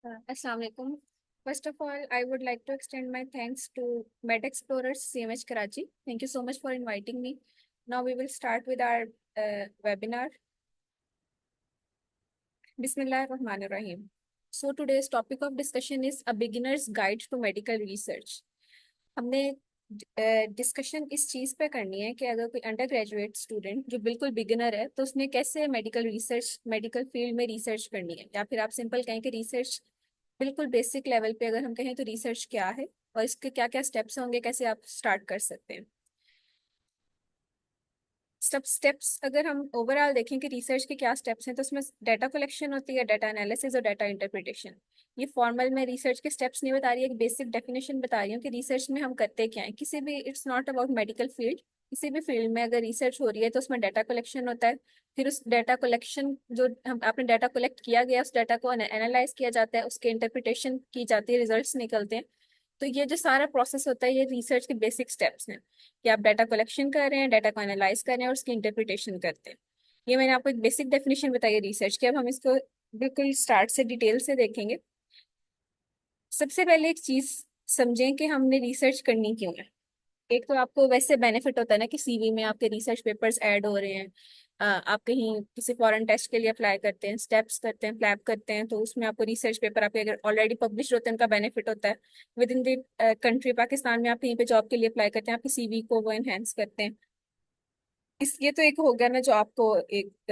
Assalamu alaikum. First of all, I would like to extend my thanks to Med Explorers CMH Karachi. Thank you so much for inviting me. Now we will start with our webinar. Bismillah Rahman Rahim. So today's topic of discussion is a beginner's guide to medical research. हमने discussion इस चीज़ पे करनी है कि अगर कोई under graduate student जो बिल्कुल बिगिनर है तो उसने कैसे मेडिकल फील्ड में रिसर्च करनी है, या फिर आप सिंपल कहें कि रिसर्च बिल्कुल बेसिक लेवल पे अगर हम कहें तो रिसर्च क्या है और इसके क्या क्या स्टेप्स होंगे, कैसे आप स्टार्ट कर सकते हैं। सब स्टेप्स अगर हम ओवरऑल देखें कि रिसर्च के क्या स्टेप्स हैं तो उसमें डाटा कलेक्शन होती है, डाटा एनालिसिस और डाटा इंटरप्रिटेशन। ये फॉर्मल में रिसर्च के स्टेप्स नहीं बता रही है, एक बेसिक डेफिनेशन बता रही हूँ कि रिसर्च में हम करते क्या है। किसी भी, it's not about medical field, किसी भी फील्ड में अगर रिसर्च हो रही है तो उसमें डाटा कलेक्शन होता है। फिर उस डाटा कलेक्शन जो हम आपने डाटा कलेक्ट किया गया उस डाटा को एनालाइज किया जाता है, उसके इंटरप्रिटेशन की जाती है, रिजल्ट्स निकलते हैं। तो ये जो सारा प्रोसेस होता है ये रिसर्च के बेसिक स्टेप्स हैं कि आप डाटा कलेक्शन कर रहे हैं, डाटा को एनालाइज कर रहे हैं और उसकी इंटरप्रिटेशन करते हैं। ये मैंने आपको एक बेसिक डेफिनेशन बताई है रिसर्च की। अब हम इसको बिल्कुल स्टार्ट से डिटेल से देखेंगे। सबसे पहले एक चीज समझें कि हमने रिसर्च करनी क्यों है। एक तो आपको वैसे बेनिफिट होता है ना कि सीवी में आपके रिसर्च पेपर्स ऐड हो रहे हैं। आप कहीं किसी फॉरेन टेस्ट के लिए अप्लाई करते हैं, स्टेप्स करते हैं, प्लैब करते हैं, तो उसमें आपको रिसर्च पेपर आपके अगर ऑलरेडी पब्लिश होते हैं उनका बेनिफिट होता है। With in the country Pakistan में आप कहीं पे जॉब के लिए अप्लाई करते हैं, आपकी सीवी को वो एनहेंस करते हैं। इस ये तो एक हो गया ना जो आपको एक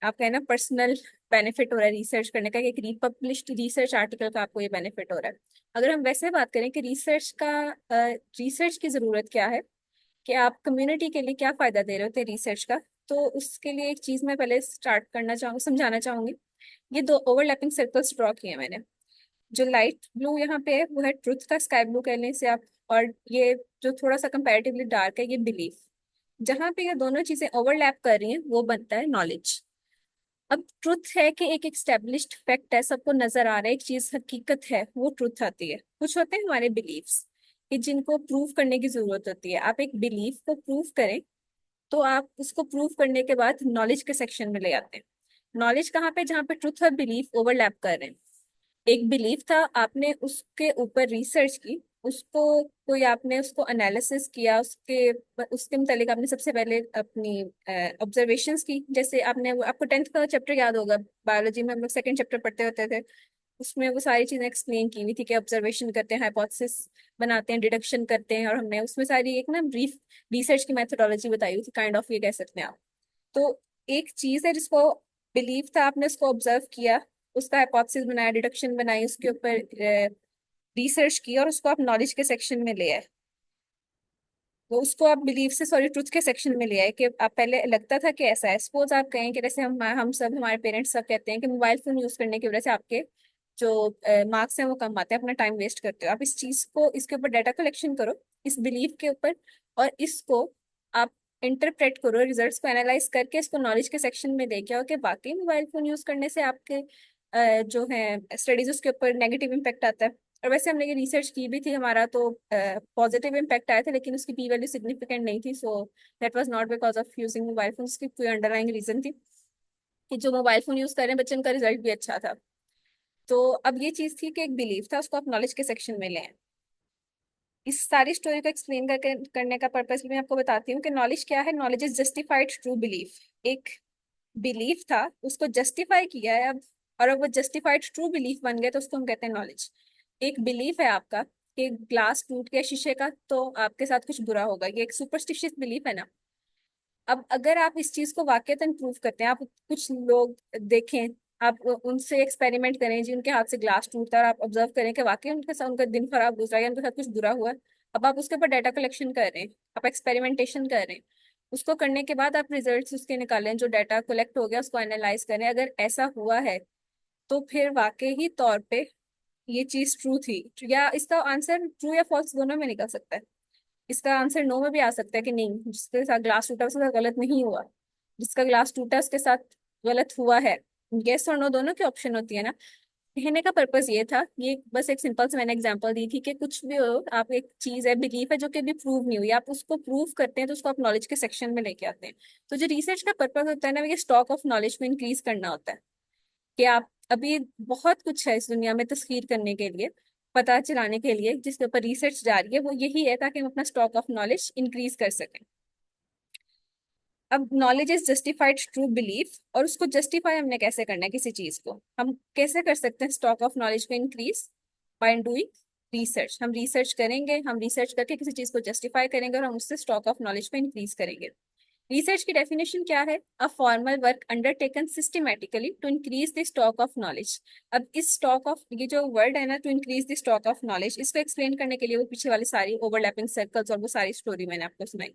आपका है ना पर्सनल बेनिफिट हो रहा है रिसर्च करने का, एक रिपब्लिश्ड रिसर्च आर्टिकल का आपको ये बेनिफिट हो रहा है। अगर हम वैसे बात करें कि रिसर्च की जरूरत क्या है, कि आप कम्युनिटी के लिए क्या फायदा दे रहे होते हैं रिसर्च का, तो उसके लिए एक चीज मैं पहले स्टार्ट करना चाहूंगी, समझाना चाहूंगी। ये दो ओवरलैपिंग सर्कल्स ड्रॉ किए हैं मैंने। जो लाइट ब्लू यहाँ पे है वो है ट्रुथ का, स्काई ब्लू कहने से आप, और ये जो थोड़ा सा कंपैरेटिवली डार्क है ये बिलीफ। जहां पे ये दोनों चीजें ओवरलैप कर रही हैं वो बनता है नॉलेज। अब ट्रुथ है कि एक एस्टेब्लिश्ड फैक्ट है, सबको नजर आ रहा है, एक चीज हकीकत है, वो ट्रुथ आती है। कुछ होते हैं हमारे बिलीव्स कि जिनको प्रूव करने की जरूरत होती है। आप एक बिलीफ को प्रूव करें तो आप उसको प्रूव करने के बाद नॉलेज के सेक्शन में ले आते हैं। नॉलेज कहाँ पे, जहाँ पे ट्रुथ और बिलीफ ओवरलैप कर रहे हैं। एक बिलीफ था, आपने उसके ऊपर रिसर्च की, उसको कोई आपने उसको एनालिसिस किया, उसके उसके मुतालिक आपने सबसे पहले अपनी ऑब्जर्वेशंस की। जैसे आपको 10th का चैप्टर याद होगा, बायोलॉजी में हम लोग सेकंड चैप्टर पढ़ते होते थे। उसमें वो सारी चीजें एक्सप्लेन की हुई थी कि ऑब्जर्वेशन करते हैं, हाइपोथेसिस बनाते हैं, डिडक्शन करते हैं, और हमने उसमें सारी एक ना ब्रीफ रिसर्च की मेथोडोलॉजी बताई हुई थी, काइंड ऑफ, ये कह सकते हैं आप। तो एक चीज है जिसको बिलीव था, आपने उसको ऑब्जर्व किया, उसका हाइपोथेसिस बनाया, डिडक्शन बनाई, उसके ऊपर रिसर्च की और उसको आप नॉलेज के सेक्शन में ले आए। तो उसको आप बिलीव से, सॉरी, ट्रुथ के सेक्शन में ले आए। कि आप पहले लगता था कि ऐसा है, सपोज आप कहें कि जैसे हम सब, हमारे पेरेंट्स सब कहते हैं कि मोबाइल फोन यूज करने की वजह से आपके जो मार्क्स हैं वो कम आते हैं, अपना टाइम वेस्ट करते हो। आप इस चीज को, इसके ऊपर डाटा कलेक्शन करो, इस बिलीव के ऊपर, और इसको आप इंटरप्रेट करो, रिजल्ट्स को एनालाइज करके इसको नॉलेज के सेक्शन में लेके आओ कि वाकई मोबाइल फोन यूज करने से आपके जो है स्टडीज उसके ऊपर नेगेटिव इम्पैक्ट आता है। और वैसे हमने ये रिसर्च की भी थी, हमारा तो पॉजिटिव इम्पैक्ट आया था, लेकिन उसकी पी वैल्यू सिग्निफिकेंट नहीं थी। So that was not because of using mobile phone, उसकी कोई अंडरलाइंग रीजन थी कि जो मोबाइल फोन यूज कर रहे हैं बच्चे, उनका रिजल्ट भी अच्छा था। तो अब ये चीज थी कि एक बिलीफ था, उसको आप नॉलेज के सेक्शन में लें। इस सारी स्टोरी को एक्सप्लेन करने का पर्पस भी मैं आपको बताती हूँ कि नॉलेज क्या है। Knowledge is justified true belief. एक बिलीफ था, उसको जस्टिफाई किया है अब, और अब वो जस्टिफाइड ट्रू बिलीफ बन गया, तो उसको हम कहते हैं नॉलेज। एक बिलीफ है आपका कि ग्लास टूट गया शीशे का तो आपके साथ कुछ बुरा होगा, ये एक सुपरस्टिशियस बिलीफ है ना। अब अगर आप इस चीज को वाकईतन प्रूव करते हैं, आप कुछ लोग देखें, आप उनसे एक्सपेरिमेंट करें जी, उनके हाथ से ग्लास टूटता है और आप ऑब्जर्व करें कि वाकई उनके साथ उनका दिन खराब गुजरा या उनके साथ कुछ बुरा हुआ है। अब आप उसके ऊपर डाटा कलेक्शन कर रहे हैं, आप एक्सपेरिमेंटेशन कर रहे हैं। उसको करने के बाद आप रिजल्ट्स उसके निकालें, जो डाटा कलेक्ट हो गया उसको एनालाइज करें। अगर ऐसा हुआ है तो फिर वाकई ही तौर पे ये चीज ट्रू थी, या इसका आंसर ट्रू या फॉल्स दोनों में निकल सकता है। इसका आंसर नो में भी आ सकता है कि नहीं, जिसके साथ ग्लास टूटा उसके साथ गलत नहीं हुआ, जिसका ग्लास टूटा उसके साथ गलत हुआ है। येस और नो दोनों की ऑप्शन होती है ना। कहने का पर्पस ये था, ये बस एक सिंपल से मैंने एग्जांपल दी थी कि कुछ भी हो, आप एक चीज है, बिलीफ है जो कि अभी प्रूव नहीं हुई, आप उसको प्रूव करते हैं तो उसको आप नॉलेज के सेक्शन में लेके आते हैं। तो जो रिसर्च का पर्पस होता है ना, वो ये स्टॉक ऑफ नॉलेज को इंक्रीज करना होता है। कि आप अभी बहुत कुछ है इस दुनिया में तस्खीर करने के लिए, पता चलाने के लिए, जिसके ऊपर रिसर्च जारी है, वो यही है ताकि हम अपना स्टॉक ऑफ नॉलेज इंक्रीज कर सकें। अब knowledge is justified true belief, और उसको जस्टिफाई हमने कैसे करना है, किसी चीज को हम कैसे कर सकते हैं स्टॉक ऑफ नॉलेज को इंक्रीज? By doing research. हम रिसर्च करेंगे, हम रिसर्च करके किसी चीज को जस्टिफाई करेंगे और हम उससे स्टॉक ऑफ नॉलेज को इंक्रीज करेंगे। रिसर्च की डेफिनेशन क्या है? A formal work undertaken systematically to increase the stock of knowledge. अब इस स्टॉक ऑफ, ये जो वर्ड है ना, to increase the stock of knowledge, इसको एक्सप्लेन करने के लिए वो पीछे वाली सारी ओवरलैपिंग सर्कल्स और वो सारी स्टोरी मैंने आपको सुनाई।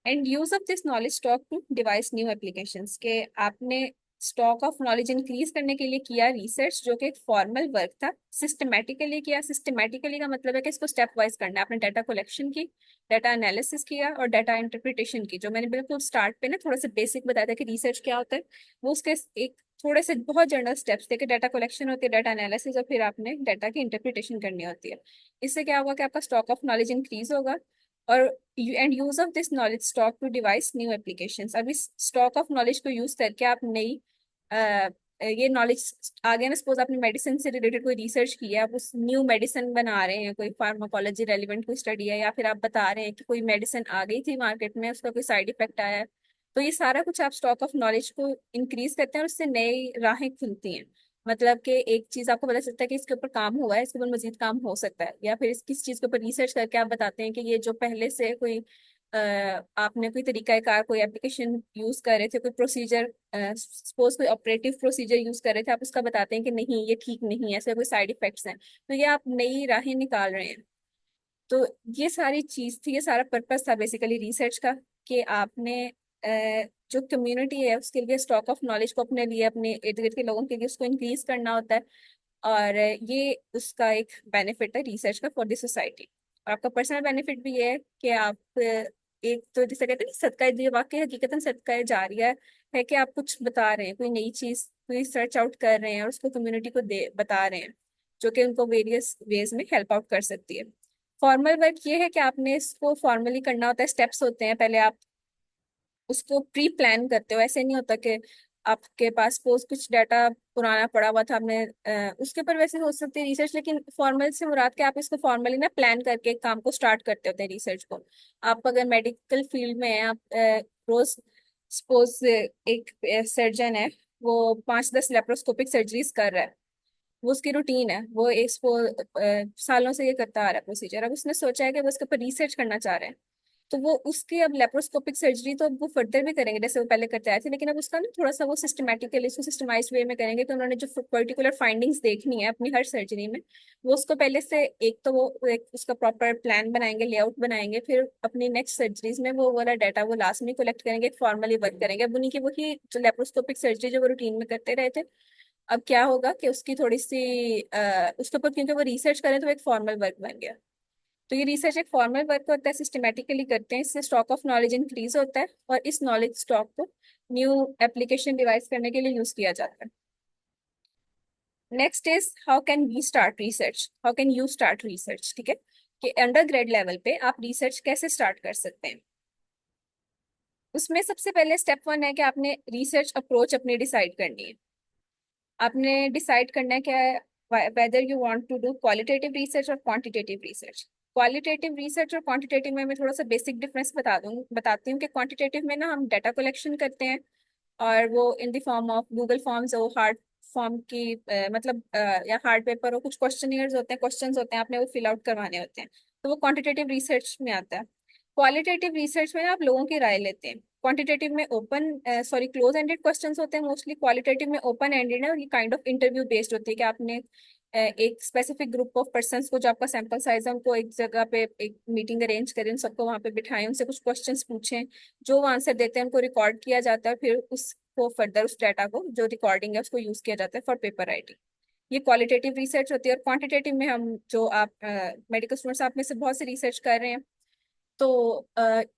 And use of this knowledge stock to devise new applications, के आपने स्टॉक ऑफ नॉलेज इंक्रीज करने के लिए किया रिसर्च, जो कि एक फॉर्मल वर्क था, सिस्टमेटिकली किया। सिस्टमेटिकली का मतलब है कि इसको स्टेप वाइज करना है। आपने डाटा कलेक्शन की, डाटा एनालिसिस किया और डाटा इंटरप्रिटेशन की, जो मैंने बिल्कुल स्टार्ट पे ना थोड़ा सा बेसिक बताया था कि रिसर्च क्या होता है। वो उसके एक थोड़े से बहुत जनरल स्टेप्स थे कि डाटा कलेक्शन होती है, डाटा एनालिसिस, और फिर आपने डाटा की इंटरप्रिटेशन करनी होती है। इससे क्या होगा कि आपका स्टॉक ऑफ नॉलेज इंक्रीज होगा। और and use of this knowledge stock to devise new applications. अब इस स्टॉक ऑफ नॉलेज को यूज करके आप नई ये नॉलेज आगे ना, सपोज आपने मेडिसिन से रिलेटेड कोई रिसर्च की है, आप उस न्यू मेडिसिन बना रहे हैं, कोई फार्माकोलॉजी रेलिवेंट कोई स्टडी है, या फिर आप बता रहे हैं कि कोई मेडिसिन आ गई थी मार्केट में, उसका कोई साइड इफेक्ट आया है, तो ये सारा कुछ आप स्टॉक ऑफ नॉलेज को इंक्रीज करते हैं और उससे नई राहें खुलती हैं। मतलब कि एक चीज आपको पता चलता है कि इसके ऊपर काम हुआ है, इसके ऊपर मजीद काम हो सकता है, या फिर इस किस चीज के ऊपर रिसर्च करके आप बताते हैं कि ये जो पहले से कोई आपने कोई तरीका कार, कोई एप्लीकेशन यूज कर रहे थे, कोई प्रोसीजर, सपोज कोई ऑपरेटिव प्रोसीजर यूज कर रहे थे, आप उसका बताते हैं कि नहीं ये ठीक नहीं है, ऐसे कोई साइड इफेक्ट्स हैं, तो ये आप नई राहें निकाल रहे हैं। तो ये सारी चीज थी, ये सारा पर्पस था बेसिकली रिसर्च का, कि आपने जो कम्युनिटी है उसके लिए स्टॉक ऑफ नॉलेज को अपने लिए, अपने इर्द गिर्द के लोगों के लिए उसको इंक्रीज करना होता है। और ये उसका एक बेनिफिट है रिसर्च का फॉर द सोसाइटी। और आपका पर्सनल बेनिफिट भी ये है कि आप एक तो जिसे कहते हैं ना, सदका ये वाकई हकीकतन सदका जारिया है कि आप कुछ बता रहे हैं, कोई नई चीज कोई सर्च आउट कर रहे हैं और उसको कम्युनिटी को दे बता रहे हैं, जो कि उनको वेरियस वेज में हेल्प आउट कर सकती है। फॉर्मल वर्क ये है कि आपने इसको फॉर्मली करना होता है, स्टेप्स होते हैं, पहले आप उसको प्री प्लान करते हो। ऐसे नहीं होता कि आपके पास सपोज कुछ डाटा पुराना पड़ा हुआ था, आपने उसके ऊपर वैसे हो सकती है रिसर्च, लेकिन फॉर्मल से मुराद के आप इसको फॉर्मली ना प्लान करके एक काम को स्टार्ट करते होते हैं रिसर्च को। आप अगर मेडिकल फील्ड में हैं, आप रोज सपोज एक सर्जन है, वो 5-10 लेप्रोस्कोपिक सर्जरीज कर रहा है, वो उसकी रूटीन है, वो एक सालों से ये करता आ रहा है प्रोसीजर। अब उसने सोचा है कि वो उसके ऊपर रिसर्च करना चाह रहे हैं, तो वो उसकी अब लेप्रोस्कोपिक सर्जरी तो अब वो फर्दर भी करेंगे जैसे वो पहले करते आए थे, लेकिन अब उसका ना थोड़ा सा वो सिस्टमेटिकली इसको सिस्टमाइज वे में करेंगे। तो उन्होंने जो पर्टिकुलर फाइंडिंग्स देखनी है अपनी हर सर्जरी में, वो उसको पहले से एक तो वो एक उसका प्रॉपर प्लान बनाएंगे, लेआउट बनाएंगे, फिर अपनी नेक्स्ट सर्जरीज में वो वाला डाटा वो लास्ट में कलेक्ट करेंगे, फॉर्मली वर्क करेंगे। अब उन्हीं की वही जो लेप्रोस्कोपिक सर्जरी जो वो रूटीन में करते रहे थे, अब क्या होगा कि उसकी थोड़ी सी उसके ऊपर क्योंकि वो रिसर्च करें तो एक फॉर्मल वर्क बन गया। तो ये रिसर्च एक फॉर्मल वर्क होता है, सिस्टमेटिकली करते हैं, इससे स्टॉक ऑफ नॉलेज इंक्रीज होता है और इस नॉलेज स्टॉक को न्यू एप्लीकेशन डिवाइस करने के लिए यूज किया जाता है। Next is how can we start research, how can you start research. ठीक है, कि अंडर ग्रेड लेवल पे आप रिसर्च कैसे स्टार्ट कर सकते हैं। उसमें सबसे पहले स्टेप 1 है कि आपने रिसर्च अप्रोच अपनी डिसाइड करनी है। आपने डिसाइड करना है क्या है, whether you want to do qualitative research और क्वांटिटेटिव रिसर्च। क्वालिटेटिव रिसर्च और क्वांटिटेटिव में मैं थोड़ा सा बेसिक डिफरेंस बताती हूँ कि क्वांटिटेटिव में ना हम डाटा कलेक्शन करते हैं, और वो in the form of Google forms हो, हार्ड फॉर्म की मतलब या हार्ड पेपर हो, कुछ क्वेश्चनियर्स होते हैं, क्वेश्चंस होते हैं, आपने वो फिल आउट करवाने होते हैं, तो वो क्वांटिटेटिव रिसर्च में आता है। क्वालिटेटिव रिसर्च में ना आप लोगों की राय लेते हैं। क्वांटिटेटिव में open sorry close ended questions होते हैं मोस्टली, क्वालिटेटिव में ओपन एंडेड है, और ये काइंड ऑफ इंटरव्यू बेस्ड होती है कि आपने एक स्पेसिफिक ग्रुप ऑफ पर्संस को, जो आपका सैंपल साइज है, उनको एक जगह पे एक मीटिंग अरेंज करें, उन सबको वहां पे बिठाएं, उनसे कुछ क्वेश्चंस पूछें, जो वो आंसर देते हैं उनको रिकॉर्ड किया जाता है, फिर उसको फर्दर उस डाटा को जो रिकॉर्डिंग है उसको यूज किया जाता है फॉर पेपर राइटिंग। ये क्वालिटेटिव रिसर्च होती है। और क्वांटिटेटिव में हम जो आप मेडिकल स्टूडेंट्स आप में से बहुत से रिसर्च कर रहे हैं, तो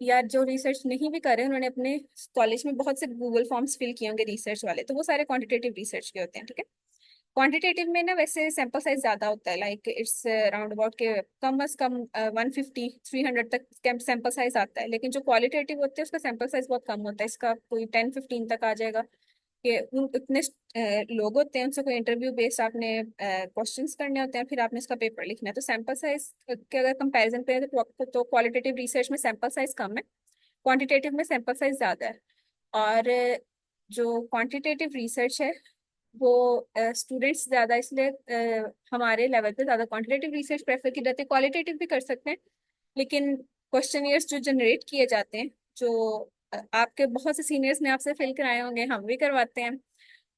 या जो रिसर्च नहीं भी कर रहे हैं, उन्होंने अपने कॉलेज में बहुत से गूगल फॉर्म्स फिल किए होंगे रिसर्च वाले, तो वो सारे क्वांटिटेटिव रिसर्च के होते हैं। ठीक है, क्वांटिटेटिव में ना वैसे सैंपल साइज ज्यादा होता है, लाइक इट्स राउंड अबाउट के कम अज कम 150-300 तक सैंपल साइज आता है, लेकिन जो क्वालिटेटिव होते हैं उसका सैंपल साइज बहुत कम होता है, इसका कोई 10-15 तक आ जाएगा, कि उन इतने लोग होते हैं, उनसे कोई इंटरव्यू बेस्ड आपने क्वेश्चंस करने होते हैं, फिर आपने इसका पेपर लिखना है। तो सैंपल साइज के अगर कंपैरिजन करें तो क्वालिटेटिव रिसर्च में सैंपल साइज कम है, क्वांटिटेटिव में सैंपल साइज ज़्यादा है। और जो क्वांटिटेटिव रिसर्च है वो स्टूडेंट्स ज़्यादा, इसलिए हमारे लेवल पे ज़्यादा क्वांटिटेटिव रिसर्च प्रेफर की जाती है। क्वालिटेटिव भी कर सकते हैं, लेकिन क्वेश्चनियर्स जो जनरेट किए जाते हैं, जो आपके बहुत से सीनियर्स ने आपसे फिल कराए होंगे, हम भी करवाते हैं।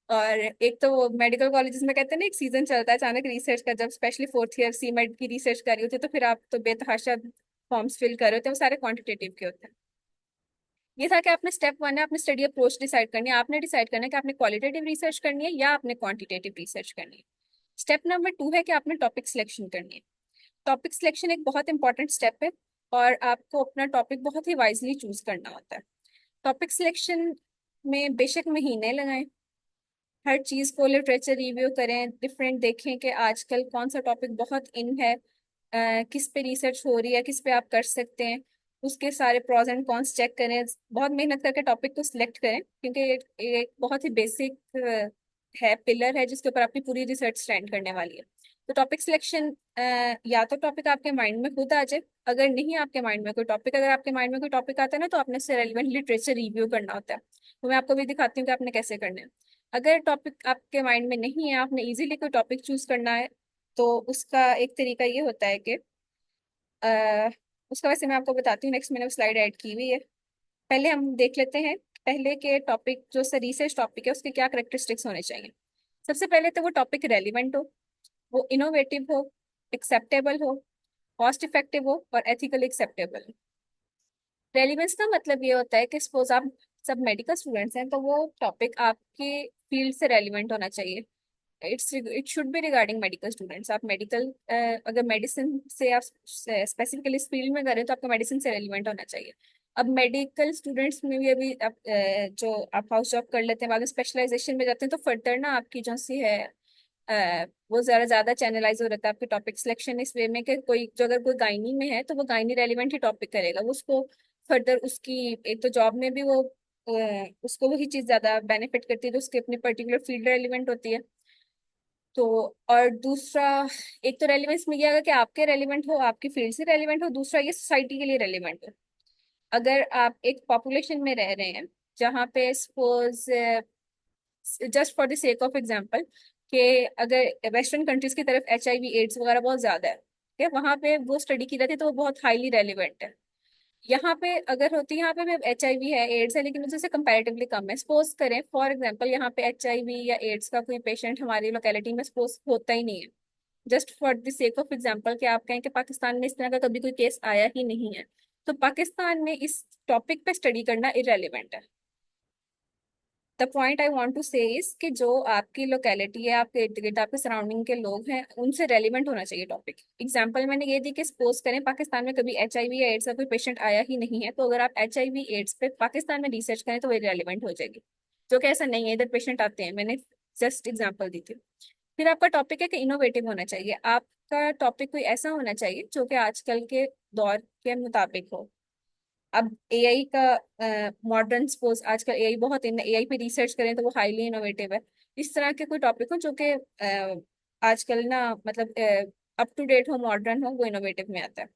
और एक तो वो मेडिकल कॉलेजेस में कहते हैं ना, एक सीजन चलता है अचानक रिसर्च का, जब स्पेशली फोर्थ ईयर सी मेड की रिसर्च कर रही होती है, तो फिर आप तो बेतहाशा फॉर्म्स फिल कर रहे होते हैं, वो सारे क्वांटिटेटिव के होते हैं। ये था कि आपने स्टेप वन है, आपने स्टडी अप्रोच डिसाइड करनी है, आपने डिसाइड करना है कि आपने क्वालिटेटिव रिसर्च करनी है या आपने क्वांटिटेटिव रिसर्च करनी है। स्टेप नंबर टू है कि आपने टॉपिक सिलेक्शन करनी है। टॉपिक सिलेक्शन एक बहुत इंपॉर्टेंट स्टेप है, और आपको अपना टॉपिक बहुत ही वाइजली चूज करना होता है। टॉपिक सिलेक्शन में बेशक महीने लगाएं, हर चीज को लिटरेचर रिव्यू करें, डिफरेंट देखें कि आजकल कौन सा टॉपिक बहुत इन है, किस पे रिसर्च हो रही है, किस पे आप कर सकते हैं, उसके सारे प्रॉज एंड कॉन्स चेक करें। बहुत मेहनत करके टॉपिक को सिलेक्ट करें, क्योंकि ये एक बहुत ही बेसिक है, पिलर है जिसके ऊपर आपकी पूरी रिसर्च स्टैंड करने वाली है। तो टॉपिक सिलेक्शन, या तो टॉपिक आपके माइंड में खुद आ जाए, अगर नहीं आपके माइंड में कोई टॉपिक, अगर आपके माइंड में कोई टॉपिक आता है ना, तो आपने उससे रेलिवेंट लिटरेचर रिव्यू करना होता है। तो मैं आपको भी दिखाती हूँ कि आपने कैसे करना है। अगर टॉपिक आपके माइंड में नहीं है, आपने इजीली कोई टॉपिक चूज करना है, तो उसका एक तरीका ये होता है कि अह, उसका, वैसे मैं आपको बताती हूँ, नेक्स्ट मैंने वो स्लाइड ऐड की हुई है। पहले हम देख लेते हैं पहले के टॉपिक, जो रिसर्च टॉपिक है उसके क्या करेक्टरिस्टिक्स होने चाहिए। सबसे पहले तो वो टॉपिक रेलिवेंट हो, वो इनोवेटिव हो, एक्सेप्टेबल हो, कॉस्ट इफेक्टिव हो, और एथिकली एक्सेप्टेबल हो। रेलिवेंस का मतलब ये होता है कि सपोज आप सब मेडिकल स्टूडेंट्स हैं, तो वो टॉपिक आपके फील्ड से रेलिवेंट होना चाहिए। It should be regarding medical students. आप मेडिकल, अगर मेडिसिन से आप स्पेसिफिकली इस फील्ड में करें, तो आपका मेडिसिन से रेलिवेंट होना चाहिए। अब मेडिकल स्टूडेंट्स में भी अभी आप जो आप हाउस जॉब कर लेते हैं, बाद में स्पेशलाइजेशन में जाते हैं, तो फर्दर ना आपकी जो सी है वो जरा ज्यादा चैनलाइज हो रहता है आपके टॉपिक सिलेक्शन, इस वे में कि कोई जो, अगर कोई गायनी में है तो वो गायनी रेलिवेंट ही टॉपिक करेगा, वो उसको फर्दर उसकी एक तो जॉब में भी वो उसको वही चीज ज्यादा बेनिफिट करती है जो उसके अपने पर्टिकुलर फील्ड रेलिवेंट होती है। तो और दूसरा, एक तो रेलिवेंस में ये आएगा कि आपके रेलिवेंट हो, आपकी फील्ड से रेलिवेंट हो, दूसरा ये सोसाइटी के लिए रेलिवेंट हो। अगर आप एक पॉपुलेशन में रह रहे हैं जहाँ पे suppose, just for the sake of example, कि अगर वेस्टर्न कंट्रीज की तरफ HIV एड्स वगैरह बहुत ज्यादा है, ठीक है, वहाँ पे वो स्टडी की जाती है, तो वो बहुत हाईली रेलिवेंट है। यहाँ पे अगर होती है, यहाँ पे भी HIV है, एड्स है, लेकिन उससे कंपैरेटिवली कम है। सपोज करें फॉर एग्जांपल, यहाँ पे HIV या एड्स का कोई पेशेंट हमारी लोकेलिटी में सपोज होता ही नहीं है। Just for the sake of example कि आप कहें कि पाकिस्तान में इस तरह का कभी कोई केस आया ही नहीं है, तो पाकिस्तान में इस टॉपिक पे स्टडी करना इरेलीवेंट है। The point I want to say is कि जो आपकी लोकेलिटी है, आपके इर्द गिर्द आपके सराउंडिंग के लोग हैं, उनसे रेलिवेंट होना चाहिए टॉपिक। एग्जांपल मैंने ये दी कि सपोज करें पाकिस्तान में कभी HIV या एड्स का कोई पेशेंट आया ही नहीं है, तो अगर आप HIV एड्स पे पाकिस्तान में रिसर्च करें तो वो रेलिवेंट हो जाएगी। जो कि ऐसा नहीं है, इधर पेशेंट आते हैं, मैंने जस्ट एग्जाम्पल दी थी। फिर आपका टॉपिक है कि इनोवेटिव होना चाहिए। आपका टॉपिक कोई ऐसा होना चाहिए जो कि आजकल के दौर के मुताबिक हो। अब AI का मॉडर्न, सपोज आजकल AI बहुत इन, AI पे रिसर्च करें तो वो हाईली इनोवेटिव है। इस तरह के कोई टॉपिक हो जो कि आजकल ना, मतलब अप टू डेट हो, मॉडर्न हो, वो इनोवेटिव में आता है।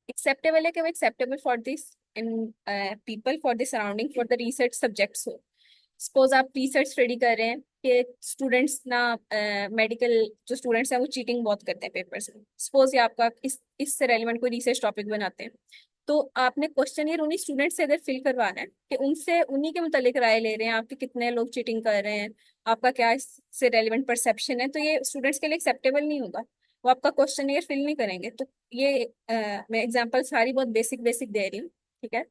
एक्सेप्टेबल है कि वो acceptable for this in people, for the surrounding, for the research subjects हो। सपोज आप रिसर्च स्टडी कर रहे हैं कि स्टूडेंट्स ना, मेडिकल जो स्टूडेंट्स हैं वो चीटिंग बहुत करते हैं पेपर्स में, सपोज ये आपका इससे रेलिवेंट कोई रिसर्च टॉपिक बनाते हैं, तो आपने क्वेश्चन ये उन्हीं स्टूडेंट से अगर फिल करवाना है कि उनसे उन्हीं के मुतालिक राय ले रहे हैं आपके, कितने लोग चीटिंग कर रहे हैं, आपका क्या इससे रेलिवेंट परसेप्शन है, तो ये स्टूडेंट्स के लिए एक्सेप्टेबल नहीं होगा। वो आपका क्वेश्चन ये फिल नहीं करेंगे। तो ये मैं एग्जांपल सारी बहुत बेसिक बेसिक दे रही हूँ, ठीक है,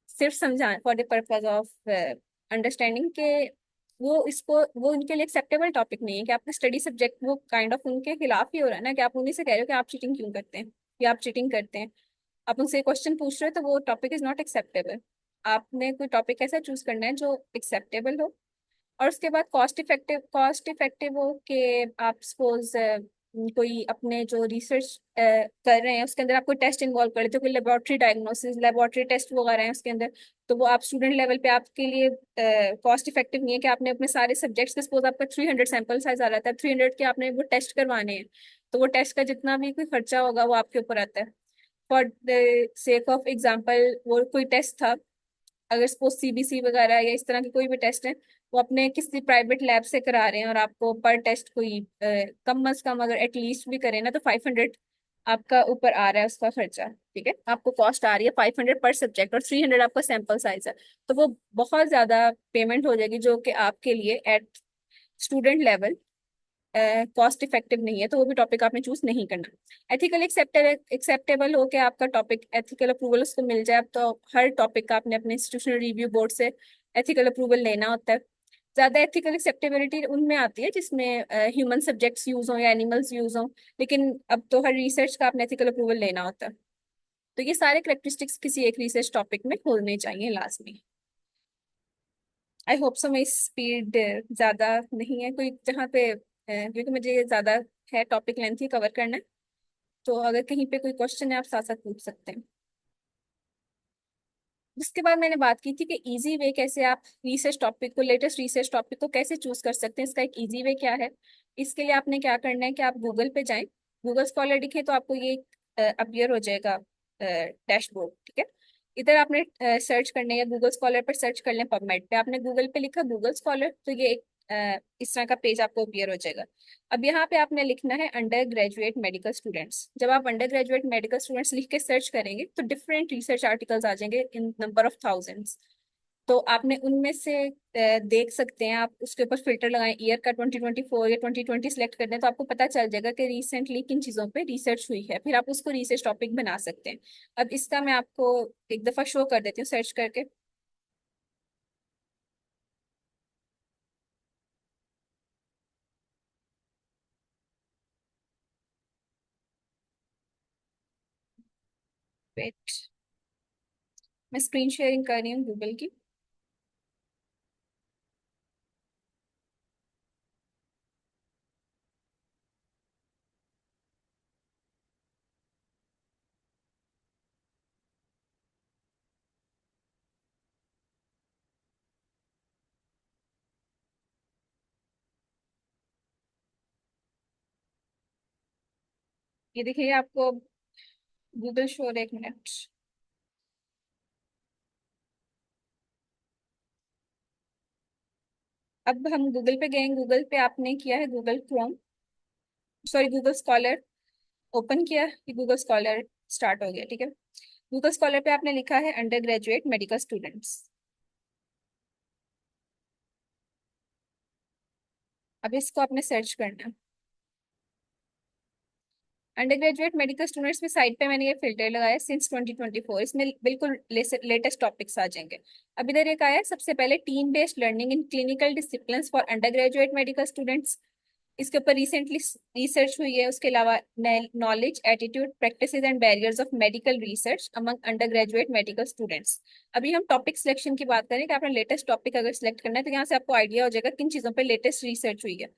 सिर्फ समझा for the purpose of understanding के वो इसको, वो उनके लिए एक्सेप्टेबल टॉपिक नहीं है कि आपका स्टडी सब्जेक्ट वो काइंड ऑफ उनके खिलाफ ही हो रहा है ना, कि आप उन्हीं से कह रहे हो कि आप चीटिंग क्यों करते हैं या आप चीटिंग करते हैं, आप उनसे क्वेश्चन पूछ रहे हो, तो वो टॉपिक इज नॉट एक्सेप्टेबल। आपने कोई टॉपिक ऐसा चूज करना है जो एक्सेप्टेबल हो, और उसके बाद कॉस्ट इफेक्टिव हो कि आप सपोज कोई अपने जो रिसर्च कर रहे हैं उसके अंदर आप कोई टेस्ट इन्वॉल्व कर लेते हो, कोई लेबोरेटरी डायग्नोसिस, लेबोरेटरी टेस्ट वगैरह हैं उसके अंदर, तो वो आप स्टूडेंट लेवल पे आपके लिए कॉस्ट इफेक्टिव नहीं है कि आपने अपने सारे सब्जेक्ट्स के, सपोज आपका 300 सैंपल साइज आ रहा है, 300 के आपने वो टेस्ट करवाने हैं, तो वो टेस्ट का जितना भी कोई खर्चा होगा वो आपके ऊपर आता है। For the sake of example, वो कोई टेस्ट था, अगर सपोज सीबीसी वगैरह या इस तरह के कोई भी टेस्ट है, वो अपने किसी प्राइवेट लैब से करा रहे हैं और आपको पर टेस्ट कोई कम अज कम अगर एटलीस्ट भी करें ना तो 500 आपका ऊपर आ रहा है उसका खर्चा। ठीक है, आपको कॉस्ट आ रही है 500 पर सब्जेक्ट और 300 आपका सैंपल साइज है, तो वो बहुत ज्यादा पेमेंट हो जाएगी जो कि आपके लिए at student level cost effective नहीं है, तो वो भी टॉपिक आपने चूज नहीं करना। एथिकल एक्सेप्टेबल हो के आपका टॉपिक एथिकल अप्रूवल उसको मिल जाए, अब तो हर टॉपिक का आपने अपने इंस्टीट्यूशनल रिव्यू बोर्ड से एथिकल अप्रूवल लेना होता है। ज्यादा एथिकल एक्सेप्टेबिलिटी उनमें आती है जिसमें ह्यूमन सब्जेक्ट्स यूज हो या एनिमल्स यूज हो, लेकिन अब तो हर रिसर्च का आपने एथिकल अप्रूवल लेना होता है। तो ये सारे करेक्टरिस्टिक्स किसी एक रिसर्च टॉपिक में होने चाहिए लाजमी। आई होप सो मेरी स्पीड ज्यादा नहीं है कोई जहाँ पे क्योंकि मुझे ज्यादा है टॉपिक लेंथ ही कवर करना है, तो अगर कहीं पे कोई क्वेश्चन है आप साथ साथ पूछ सकते हैं। उसके बाद मैंने बात की थी कि इजी वे कैसे आप रिसर्च टॉपिक को, लेटेस्ट रिसर्च टॉपिक को कैसे चूज कर सकते हैं, इसका एक इजी वे क्या है। इसके लिए आपने क्या करना है कि आप गूगल पे जाएं, गूगल स्कॉलर लिखें तो आपको ये अपीयर हो जाएगा डैशबोर्ड। ठीक है, इधर आपने सर्च करने या गूगल स्कॉलर पर सर्च कर लें, पबमेड पे आपने गूगल पे लिखा गूगल स्कॉलर, तो ये एक इस तरह का पेज आपको अपीयर हो जाएगा। अब यहाँ पे आपने लिखना है अंडर ग्रेजुएट मेडिकल स्टूडेंट्स। जब आप अंडर ग्रेजुएट मेडिकल स्टूडेंट्स लिख के सर्च करेंगे तो डिफरेंट रिसर्च आर्टिकल्स आ जाएंगे इन नंबर ऑफ थाउजेंड्स। तो आपने उनमें से देख सकते हैं, आप उसके ऊपर फिल्टर लगाएं, ईयर का 2024 या 2020 सेलेक्ट कर दें तो आपको पता चल जाएगा कि रिसेंटली किन चीज़ों पे रिसर्च हुई है, फिर आप उसको रिसर्च टॉपिक बना सकते हैं। अब इसका मैं आपको एक दफ़ा शो कर देती हूँ सर्च करके। वेट, मैं स्क्रीन शेयरिंग कर रही हूँ गूगल की। ये देखिए आपको गूगल शो, एक मिनट। अब हम गूगल पे गए, गूगल पे आपने किया है Google Chrome, sorry Google scholar open किया, कि गूगल स्कॉलर स्टार्ट हो गया। ठीक है, गूगल स्कॉलर पे आपने लिखा है अंडर ग्रेजुएट मेडिकल स्टूडेंट्स। अब इसको आपने सर्च करना है। अंडर ग्रेजुएट मेडिकल स्टूडेंट्स में साइड पे मैंने ये फिल्टर लगाया सिंस 2024, इसमें बिल्कुल लेटेस्ट टॉपिक्स आ जाएंगे। अब इधर एक आया है सबसे पहले, team based learning in clinical discipline for under graduate medical students. इसके ऊपर रिसेंटली रिसर्च हुई है। उसके अलावा knowledge attitude practices and barriers of medical research among under graduate medical students. अभी हम टॉपिक सिलेक्शन की बात करें कि आपने लेटेस्ट टॉपिक अगर सिलेक्ट करना है तो यहाँ से आपको आइडिया हो जाएगा किन चीज़ों पर लेटेस्ट रिसर्च हुई है।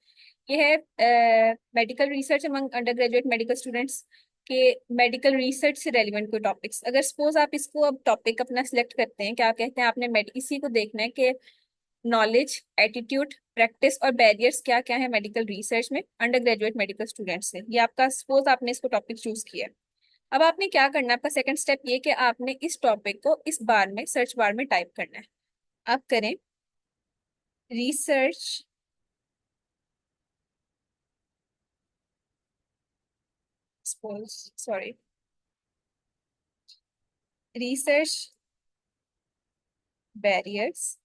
ये है medical research among under graduate medical students के, मेडिकल रिसर्च से रेलिवेंट कोई टॉपिक्स। अगर सपोज आप इसको अब टॉपिक अपना सिलेक्ट करते हैं, क्या कहते हैं आपने इसी को देखना है कि नॉलेज एटीट्यूड प्रैक्टिस और बैरियर्स क्या क्या है मेडिकल रिसर्च में अंडर ग्रेजुएट मेडिकल स्टूडेंट्स से, ये आपका सपोज आपने इसको टॉपिक चूज किया है। अब आपने क्या करना है, आपका सेकंड स्टेप ये कि आपने इस टॉपिक को इस बार में सर्च बार में टाइप करना है। आप करें research, suppose sorry research barriers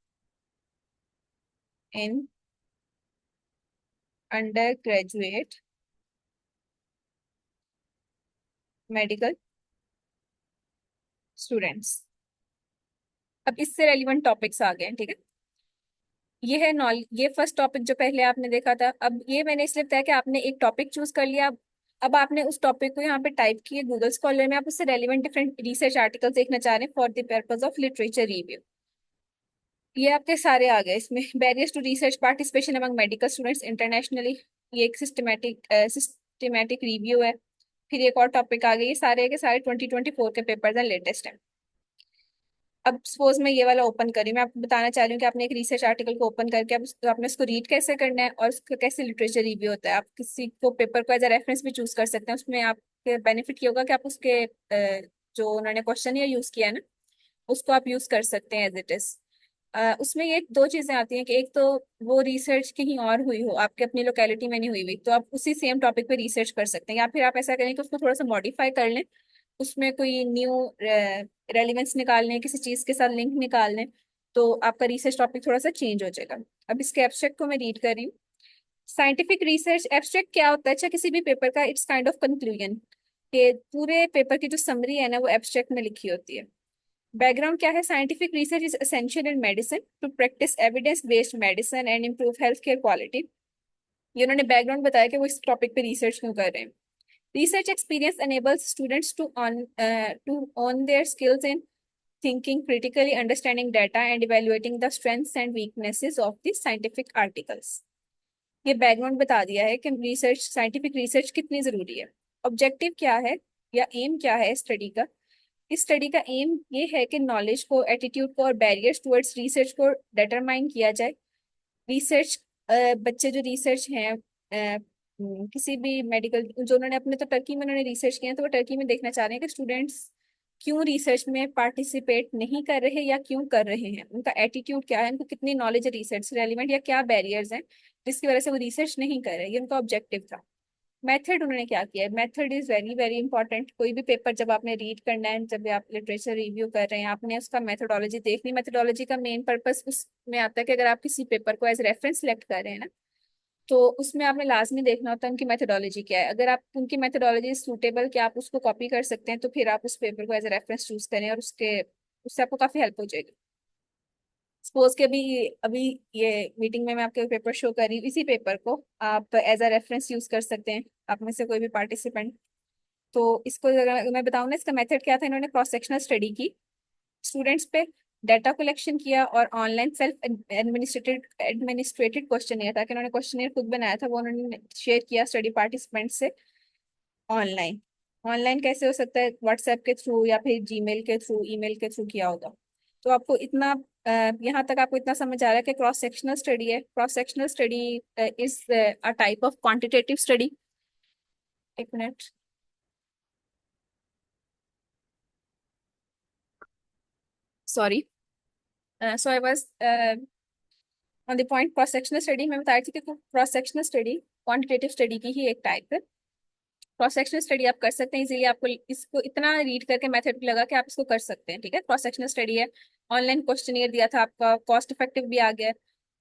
in under graduate medical students. अब इससे रेलिवेंट टॉपिक्स आ गए हैं। ठीक है, ये है नॉल, ये फर्स्ट टॉपिक जो पहले आपने देखा था। अब ये मैंने इसलिए बताया कि आपने एक टॉपिक चूज कर लिया, अब आपने उस टॉपिक को यहाँ पे टाइप किया गूगल स्कॉलर में, आप उससे रेलिवेंट डिफरेंट रिसर्च आर्टिकल्स देखना चाह रहे हैं for the purpose of literature review. ये आपके सारे आ गए इसमें। Barriers to research participation among medical students internationally, ये एक सिस्टमेटिक सिस्टमेटिक रिव्यू है, फिर एक और टॉपिक आ गई, ये सारे के सारे 2024 के पेपर्स हैं, लेटेस्ट हैं। अब सपोज मैं ये वाला ओपन करी, मैं आपको बताना चाह रही हूँ कि आपने एक रिसर्च आर्टिकल को ओपन करके आपने उसको रीड कैसे करना है और उसका कैसे लिटरेचर रिव्यू होता है। आप किसी को पेपर को एज अ रेफरेंस भी चूज कर सकते हैं, उसमें आपके बेनिफिट ये होगा कि आप उसके जो उन्होंने क्वेश्चन यूज किया है ना, उसको आप यूज कर सकते हैं एज इट इज। उसमें ये दो चीजें आती हैं कि एक तो वो रिसर्च कहीं और हुई हो, आपके अपनी लोकेलिटी में नहीं हुई हुई, तो आप उसी सेम टॉपिक पे रिसर्च कर सकते हैं, या फिर आप ऐसा करें कि उसको थोड़ा सा मॉडिफाई कर लें, उसमें कोई न्यू रेलिवेंस निकालने, किसी चीज के साथ लिंक निकालने, तो आपका रिसर्च टॉपिक थोड़ा सा चेंज हो जाएगा। अब इसके एब्स्ट्रैक्ट को मैं रीड कर रही हूँ। साइंटिफिक रिसर्च एब्स्ट्रैक्ट क्या होता है? अच्छा, किसी भी पेपर का इट्स काइंड ऑफ कंक्लूजन, कि पूरे पेपर की जो समरी है ना वो एब्स्ट्रैक्ट में लिखी होती है। बैकग्राउंड क्या है? Scientific research is essential in medicine to practise evidence based medicine and improve health care quality. ये उन्होंने बैकग्राउंड बताया कि वो इस टॉपिक पे रिसर्च क्यों कर रहे हैं। Research experience enables students to own their skills in thinking critically, understanding data, and evaluating the strengths and weaknesses of the scientific articles. ये बैकग्राउंड बता दिया है कि रिसर्च, साइंटिफिक रिसर्च कितनी जरूरी है। ऑब्जेक्टिव क्या है या एम क्या है स्टडी का? इस स्टडी का एम ये है कि नॉलेज को, एटीट्यूड को और बैरियर्स टुवर्ड्स रिसर्च को डिटरमाइन किया जाए। रिसर्च, बच्चे जो रिसर्च हैं, किसी भी मेडिकल, जो उन्होंने अपने तो टर्की में उन्होंने रिसर्च किया है, तो वो टर्की में देखना चाह रहे हैं कि स्टूडेंट्स क्यों रिसर्च में पार्टिसिपेट नहीं कर रहे या क्यों कर रहे हैं, उनका एटीट्यूड क्या है, उनको कितनी नॉलेज है रिसर्च से रेलिवेंट, या क्या बैरियर्स हैं जिसकी वजह से वो रिसर्च नहीं कर रहे। ये उनका ऑब्जेक्टिव था। मेथड उन्होंने क्या किया है? Method is very very important. कोई भी पेपर जब आपने रीड करना है, जब आप लिटरेचर रिव्यू कर रहे हैं, आपने उसका मेथोडोलॉजी देखनी। मेथोडोलॉजी का मेन पर्पस उसमें आता है कि अगर आप किसी पेपर को एज रेफरेंस सेलेक्ट कर रहे हैं ना, तो उसमें आपने लाजमी देखना होता है उनकी मेथोडोलॉजी क्या है। अगर आप उनकी मेथोडोलॉजी सूटेबल कि आप उसको कॉपी कर सकते हैं, तो फिर आप उस पेपर को एज ए रेफरेंस चूज करें, और उससे आपको काफी हेल्प हो जाएगी। सपोज के अभी अभी ये मीटिंग में मैं आपके पेपर शो कर रही हूँ, इसी पेपर को आप एज अ रेफरेंस यूज कर सकते हैं, आप में से कोई भी पार्टिसिपेंट। तो इसको अगर मैं बताऊँ ना, इसका मेथड क्या था, इन्होंने क्रॉस सेक्शनल स्टडी की, स्टूडेंट्स पे डाटा कलेक्शन किया, और ऑनलाइन सेल्फ एडमिनिस्ट्रेटेड क्वेश्चन था कि उन्होंने क्वेश्चन खुद बनाया था, वो उन्होंने शेयर किया स्टडी पार्टिसिपेंट से ऑनलाइन। ऑनलाइन कैसे हो सकता है? व्हाट्सएप के थ्रू या फिर जीमेल के थ्रू, ईमेल के थ्रू किया होगा। तो आपको इतना यहाँ तक आपको इतना समझ आ रहा है कि क्रॉस सेक्शनल स्टडी है। Cross sectional study is a type of quantitative study. एक minute, sorry. So I was on the point, cross sectional study में बताया थी कि cross sectional study quantitative study की ही एक टाइप है। क्रॉस सेक्शनल स्टडी आप कर सकते हैं इजीली, आपको इसको इतना रीड करके मेथड लगा कि आप इसको कर सकते हैं। ठीक है, क्रॉस सेक्शनल स्टडी है, ऑनलाइन क्वेश्चनियर दिया था, आपका कॉस्ट इफेक्टिव भी आ गया है,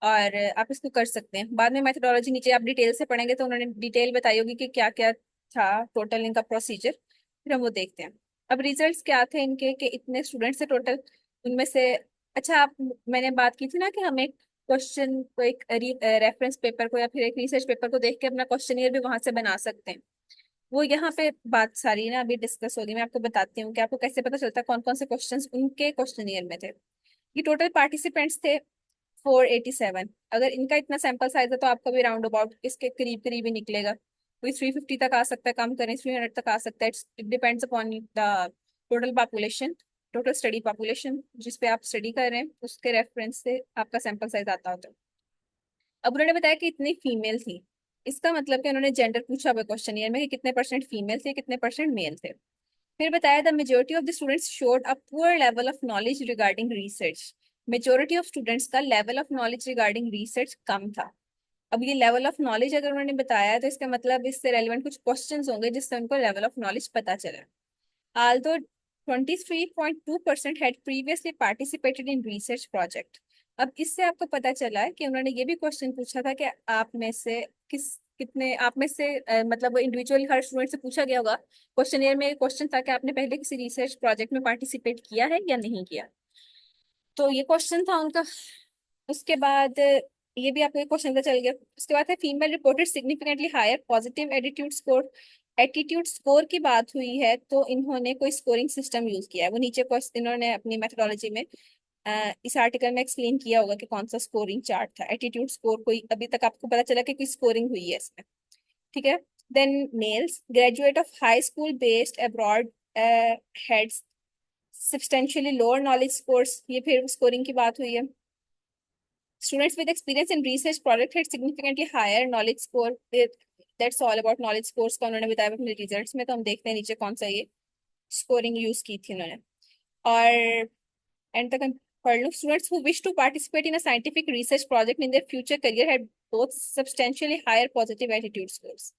और आप इसको कर सकते हैं। बाद में मेथोडोलॉजी नीचे आप डिटेल से पढ़ेंगे तो उन्होंने डिटेल बताई होगी कि क्या क्या था टोटल इनका प्रोसीजर, फिर हम वो देखते हैं। अब रिजल्ट्स क्या थे इनके, कि इतने स्टूडेंट्स से टोटल, उनमें से, अच्छा आप, मैंने बात की थी ना कि हम एक क्वेश्चन को, एक रेफरेंस पेपर को या फिर एक रिसर्च पेपर को देख के अपना क्वेश्चनियर भी वहां से बना सकते हैं। वो यहाँ पे बात सारी ना अभी डिस्कस होगी। मैं आपको बताती हूँ कि आपको कैसे पता चलता है कौन कौन से क्वेश्चंस उनके क्वेश्चनियर में थे। ये टोटल पार्टिसिपेंट्स थे 487। अगर इनका इतना सैंपल साइज है तो आपका भी राउंड अबाउट इसके करीब करीब ही निकलेगा। कोई 350 तक आ सकता है, कम करें 300 तक आ सकता है। It depends upon the total population, total study population जिस पे आप स्टडी कर रहे हैं, उसके रेफरेंस से आपका सैंपल साइज आता होता है। अब उन्होंने बताया कि इतनी फीमेल थी, इसका मतलब कि उन्होंने जेंडर पूछा हुआ क्वेश्चन में कि कितने परसेंट फीमेल थे, कितने परसेंट मेल थे। फिर बताया the majority of the students showed a poor level of knowledge regarding research. Majority of students का level of knowledge regarding research कम था। अब ये लेवल ऑफ नॉलेज अगर उन्होंने बताया है, तो इसका मतलब इससे रेलिवेंट कुछ क्वेश्चंस होंगे जिससे उनको लेवल ऑफ नॉलेज पता चला। Although 23.2% had previously participated in research project। अब इससे आपको पता चला है कि उन्होंने ये भी क्वेश्चन पूछा था कि आप में से कितने आप में से मतलब वो इंडिविजुअल हर स्टूडेंट से पूछा गया होगा। क्वेश्चनियर में क्वेश्चन था कि आपने पहले किसी रिसर्च प्रोजेक्ट में पार्टिसिपेट किया है या नहीं किया। तो ये क्वेश्चन था उनका। उसके बाद ये भी आपको एक क्वेश्चन का चल गया। उसके बाद है female reported significantly higher positive attitude score. Attitude score की बात हुई है तो इन्होंने कोई स्कोरिंग सिस्टम यूज किया है, वो नीचे इन्होंने अपनी मेथोडोलॉजी में इस आर्टिकल में एक्सप्लेन किया होगा कि कौन सा स्कोरिंग चार्ट था। एटीट्यूड स्कोर कोई अभी तक आपको पता चला कि कोई स्कोरिंग हुई है इसमें। ठीक है, Then males, graduate of high school based abroad, had substantially lower knowledge scores. ये फिर स्कोरिंग की बात हुई है. Students with experience in research product had significantly higher knowledge score. That's all about knowledge scores का उन्होंने बताया अपने रिजल्ट्स में. तो हम देखते हैं नीचे कौन सा ये स्कोरिंग यूज की थी उन्होंने. और एंड तक हम पढ़ लो. Students who wish to participate in a scientific research project in their future career had both substantially higher positive attitude scores.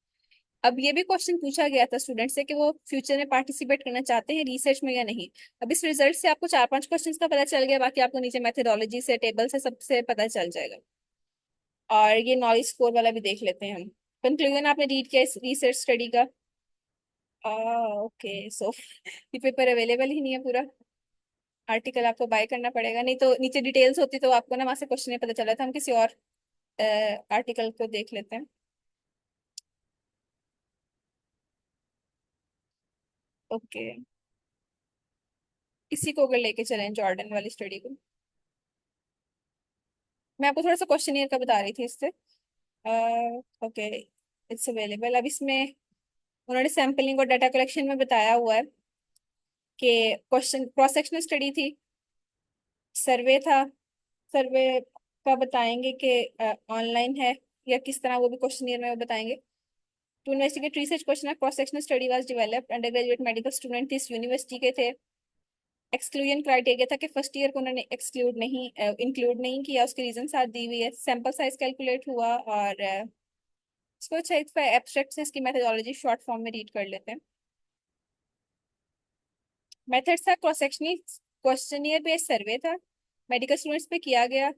अब ये भी क्वेश्चन पूछा गया था स्टूडेंट से कि वो फ्यूचर में पार्टिसिपेट करना चाहते हैं रिसर्च में या नहीं. अब इस रिजल्ट से आपको 4-5 क्वेश्चंस का पता चल गया. बाकी आपको नीचे मेथोडोलॉजी से, टेबल से, सबसे पता चल जाएगा. और ये नॉलेज स्कोर वाला भी देख लेते हैं हम. कंक्लूजन आपने रीड किया इस रिसर्च स्टडी का. ओके सो ये पेपर अवेलेबल ही नहीं है पूरा. आर्टिकल आपको बाय करना पड़ेगा. नहीं तो नीचे डिटेल्स होती तो आपको ना वहां से क्वेश्चन नहीं पता चला था. हम किसी और आर्टिकल को देख लेते हैं. ओके, इसी को अगर लेके चलें जॉर्डन वाली स्टडी को. मैं आपको थोड़ा सा क्वेश्चनियर का बता रही थी इससे. Okay, it's available. अब इसमें उन्होंने सैम्पलिंग और डाटा कलेक्शन में बताया हुआ है कि क्वेश्चन क्रॉस सेक्शनल स्टडी थी, सर्वे था. सर्वे का बताएंगे कि ऑनलाइन है या किस तरह, वो भी क्वेश्चनियर में बताएंगे. To investigate research question cross sectional study was developed. Undergraduate medical student इस यूनिवर्सिटी के थे. एक्सक्लूजन क्राइटेरिया था कि फर्स्ट ईयर को उन्होंने एक्सक्लूड नहीं, इंक्लूड नहीं किया. उसके रीजन साथ दी हुई है. सैंपल साइज कैलकुलेट हुआ. और इसको अच्छा इस एब्स्ट्रैक्ट से इसकी मेथोडोलॉजी शॉर्ट फॉर्म में रीड कर लेते हैं. मेथड्स था cross sectional questionnaire based survey था. मेडिकल स्टूडेंट्स पे किया गया.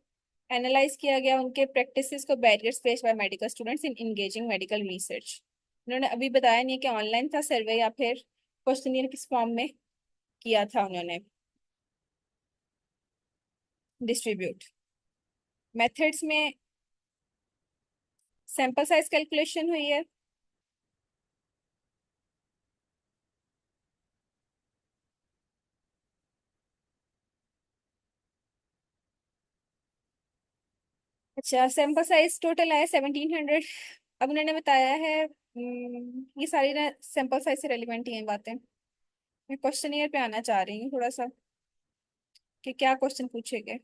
एनालाइज किया गया उनके प्रैक्टिसेस को, barriers face by medical students in engaging medical research. उन्होंने अभी बताया नहीं कि ऑनलाइन था सर्वे या फिर क्वेश्चनियर किस फॉर्म में किया था उन्होंने डिस्ट्रीब्यूट. मेथड्स में सैंपल साइज कैलकुलेशन हुई है. अच्छा, सैंपल साइज टोटल आया 1700. अब उन्होंने बताया है ये सारी ना सैंपल साइज से रेलिवेंट ही हैं बातें. मैं क्वेश्चन ईयर पे आना चाह रही हूँ थोड़ा सा कि क्या क्वेश्चन पूछे गए.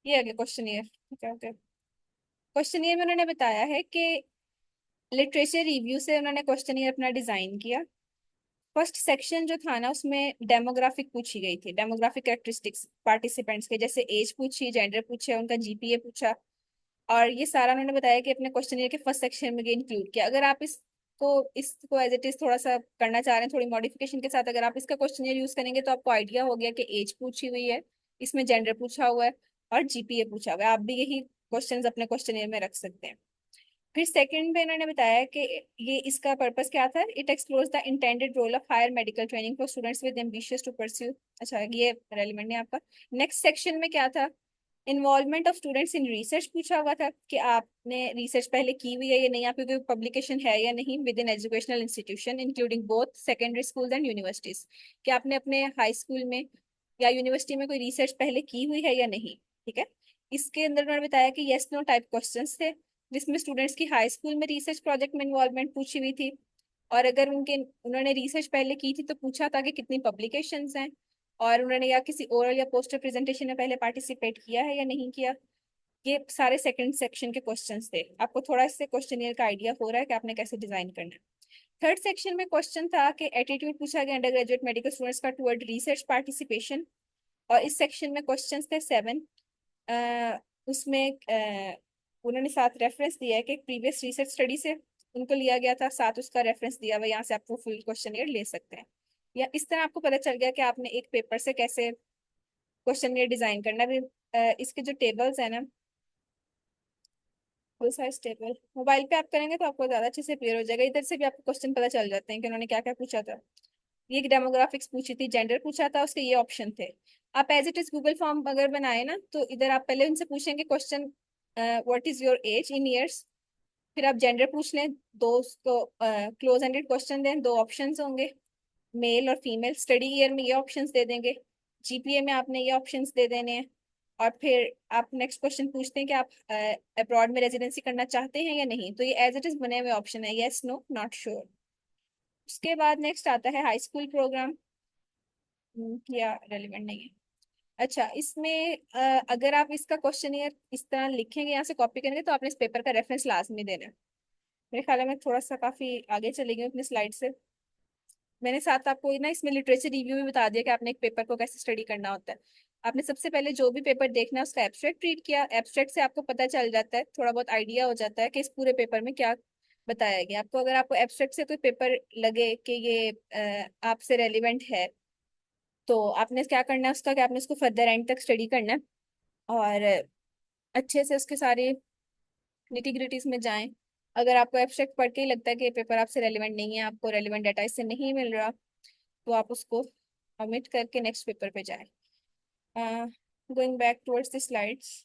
ये आगे क्वेश्चन ईयर. ठीक है, ओके. क्वेश्चन ईयर में उन्होंने बताया है कि लिटरेचर रिव्यू से उन्होंने क्वेश्चन ईयर अपना डिजाइन किया. फर्स्ट सेक्शन जो था ना उसमें डेमोग्राफिक पूछी गई थी. डेमोग्राफिक कैरेक्टरिस्टिक्स पार्टिसिपेंट्स के, जैसे एज पूछी, जेंडर पूछा, उनका जीपीए पूछा. और ये सारा उन्होंने बताया कि अपने क्वेश्चन के फर्स्ट सेक्शन में इंक्लूड किया. अगर आप इसको एज इट इज थोड़ा सा करना चाह रहे हैं थोड़ी मॉडिफिकेशन के साथ, अगर आप इसका क्वेश्चन यूज करेंगे तो आपको आइडिया हो गया कि एज पूछी हुई है, इसमें जेंडर पूछा हुआ है और जीपीए पूछा हुआ है. आप भी यही क्वेश्चंस अपने क्वेश्चन में रख सकते हैं. फिर सेकंड में इन्होंने बताया कि ये इसका पर्पस क्या था. It explores the intended role of higher medical training for students with ambitious to pursue. अच्छा, ये रेलिवेंट नहीं आपका. नेक्स्ट सेक्शन में क्या था, involvement of students in research पूछा हुआ था कि आपने रिसर्च पहले की हुई है या नहीं, आपकी कोई पब्लिकेशन है या नहीं with in educational institution including both secondary school and universities. कि आपने अपने हाई स्कूल में या यूनिवर्सिटी में कोई रिसर्च पहले की हुई है या नहीं. ठीक है. इसके अंदर उन्होंने बताया कि येस नो टाइप क्वेश्चंस थे, जिसमें स्टूडेंट्स की हाई स्कूल में रिसर्च प्रोजेक्ट में इन्वॉल्वमेंट पूछी हुई थी. और अगर उन्होंने रिसर्च पहले की थी तो पूछा था कि कितनी पब्लिकेशंस हैं, और उन्होंने या किसी ओरल या पोस्टर प्रेजेंटेशन में पहले पार्टिसिपेट किया है या नहीं किया. ये सारे सेकंड सेक्शन के क्वेश्चंस थे. आपको थोड़ा इससे क्वेश्चनियर का आइडिया हो रहा है कि आपने कैसे डिजाइन करना है. थर्ड सेक्शन में क्वेश्चन था कि एटीट्यूड पूछा गया अंडर ग्रेजुएट मेडिकल स्टूडेंट्स का टुवर्ड रिसर्च पार्टिसिपेशन. और इस सेक्शन में क्वेश्चंस थे 7. उसमें उन्होंने 7 रेफरेंस दिया है कि प्रीवियस रिसर्च स्टडी से उनको लिया गया था. 7 उसका रेफरेंस दिया हुआ, यहाँ से आप वो फुल क्वेश्चन ले सकते हैं. या इस तरह आपको पता चल गया कि आपने एक पेपर से कैसे क्वेश्चन डिजाइन करना भी. इसके जो टेबल्स है ना, फुल साइज टेबल मोबाइल पे आप करेंगे तो आपको ज्यादा अच्छे से क्लियर हो जाएगा. इधर से भी आपको क्वेश्चन पता चल जाते हैं कि उन्होंने क्या क्या पूछा था. ये डेमोग्राफिक्स पूछी थी, जेंडर पूछा था, उसके ये ऑप्शन थे. आप as it is Google form अगर बनाए ना तो इधर आप पहले उनसे पूछेंगे question what is your age in years. फिर आप जेंडर पूछ लें, दो क्लोज एंडेड क्वेश्चन दें, 2 ऑप्शंस होंगे, मेल और फीमेल. स्टडी ईयर में ये ऑप्शंस दे देंगे. जीपीए में आपने ये ऑप्शंस दे देने हैं. और फिर आप नेक्स्ट क्वेश्चन पूछते हैं कि आप अब्रॉड में रेजिडेंसी करना चाहते हैं या नहीं, तो ये एज इट इज बने हुए ऑप्शन है, यस नो नॉट श्योर। उसके बाद नेक्स्ट आता है हाई स्कूल प्रोग्राम, या रेलिवेंट नहीं है। अच्छा, इसमें अगर आप इसका क्वेश्चन इस तरह लिखेंगे, यहाँ से कॉपी करेंगे, तो आपने इस पेपर का रेफरेंस लाजमी देना है। मेरे ख्याल है मैं थोड़ा सा काफी आगे चली गई हूँ अपनी स्लाइड से। मैंने साथ आपको ना इसमें लिटरेचर रिव्यू भी बता दिया कि आपने एक पेपर को कैसे स्टडी करना होता है। आपने सबसे पहले जो भी पेपर देखना है उसका एब्स्ट्रैक्ट रीड किया, एब्स्ट्रैक्ट से आपको पता चल जाता है, थोड़ा बहुत आइडिया हो जाता है कि इस पूरे पेपर में क्या बताया गया। आपको अगर आपको एब्स्ट्रैक्ट से कोई पेपर लगे कि ये आपसे रेलिवेंट है, तो आपने क्या करना है उसका, कि आपने उसको फर्दर एंड तक स्टडी करना है और अच्छे से उसके सारे निटी ग्रिटीज में जाएं। अगर आपको एब्स्ट्रैक्ट पढ़ के ही लगता है कि पेपर आपसे रेलिवेंट नहीं है, आपको रेलिवेंट डाटा इससे नहीं मिल रहा, तो आप उसको omit करके नेक्स्ट पेपर पे जाएं। Going back towards the slides.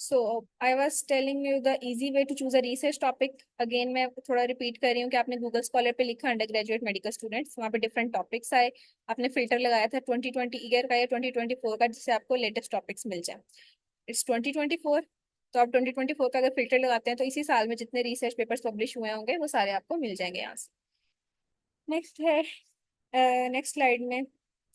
So I was telling you the easy way to choose a research topic. Again मैं थोड़ा रिपीट कर रही हूँ कि आपने गूगल स्कॉलर पे लिखा अंडर ग्रेजुएट मेडिकल स्टूडेंट्स, वहाँ पे डिफरेंट टॉपिक्स आए, आपने फिल्टर लगाया था 2020 ईयर का या 2024 का, जिससे आपको लेटेस्ट टॉपिक्स मिल जाए। इट्स 2024, तो आप 2024 का अगर फिल्टर लगाते हैं तो इसी साल में जितने रिसर्च पेपर्स पब्लिश हुए होंगे वो सारे आपको मिल जाएंगे यहाँ से। नेक्स्ट है नेक्स्ट स्लाइड में।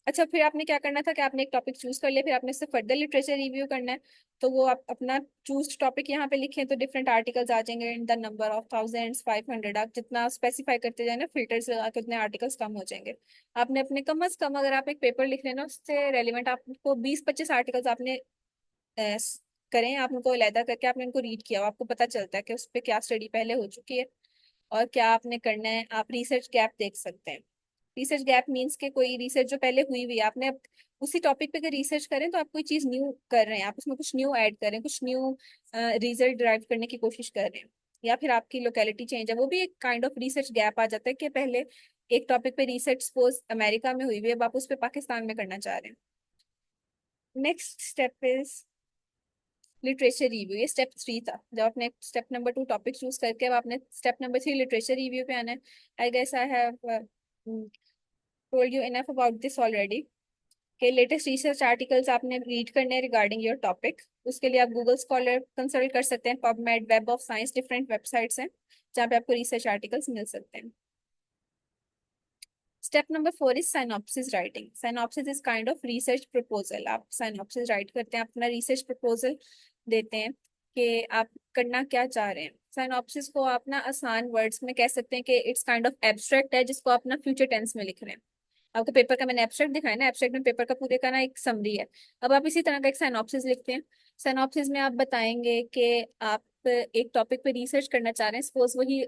अच्छा, फिर आपने क्या करना था कि आपने एक टॉपिक चूज कर लिया, फिर आपने इससे फर्दर लिटरेचर रिव्यू करना है। तो वो आप अपना चूज टॉपिक यहाँ पे लिखें तो डिफरेंट आर्टिकल्स आ जाएंगे in the number of thousands 500। आप जितना स्पेसिफाई करते जाए ना फिल्टर्स लगा के, उतने आर्टिकल्स कम हो जाएंगे। आपने अपने कम अज कम, अगर आप एक पेपर लिख रहे हैं ना उससे रेलिवेंट आपको 20-25 आर्टिकल्स आपने अ, करें, आप उनको अलहदा करके आपने उनको रीड किया हो, आपको पता चलता है कि उस पर क्या स्टडी पहले हो चुकी है और क्या आपने करना है। आप रिसर्च गैप देख सकते हैं। रिसर्च गैप मीन्स के कोई रिसर्च जो पहले हुई हुई है, आपने अब उसी टॉपिक पे अगर रिसर्च करें तो आप कोई चीज न्यू कर रहे हैं, आप उसमें कुछ न्यू ऐड करें, कुछ न्यू रिजल्ट ड्राइव करने की कोशिश कर रहे हैं, या फिर आपकी लोकेलिटी चेंज है, वो भी एक काइंड ऑफ रिसर्च गैप आ जाता है कि पहले एक टॉपिक पे रिसर्च सपोज अमेरिका में हुई हुई है, अब आप उस पर पाकिस्तान में करना चाह रहे हैं। Next step is literature review. ये स्टेप 3 था। जब आपने स्टेप नंबर 2 टॉपिक चूज करके अब आपने स्टेप नंबर 3 लिटरेचर रिव्यू पे आना है। I guess I have told you enough about this already, के लेटेस्ट रिसर्च आर्टिकल्स आपने रीड करने हैं रिगार्डिंग योर टॉपिक। उसके लिए आप गूगल स्कॉलर कंसल्ट कर सकते हैं, PubMed, web of science, different websites हैं जहाँ पे आपको रिसर्च आर्टिकल्स मिल सकते हैं। Step number 4 is synopsis writing. Synopsis is kind of research proposal. आप साइनॉप्सिस राइट करते हैं, अपना रिसर्च प्रपोजल देते हैं कि आप करना क्या चाह रहे हैं। साइनॉप्सिस को आप ना आसान वर्ड्स में कह सकते हैं कि इट्स काइंड ऑफ एब्स्ट्रैक्ट है, जिसको आप ना फ्यूचर टेंस में लिख रहे हैं। आपको पेपर का मैंने एब्स्ट्रैक्ट दिखाया ना, एब्स्ट्रैक्ट में पेपर का पूरे का ना एक समरी है। अब आप इसी तरह का एक साइनॉप्सिस लिखते हैं। साइनॉप्सिस में आप बताएंगे कि आप एक टॉपिक पे रिसर्च करना चाह रहे हैं, सपोज वही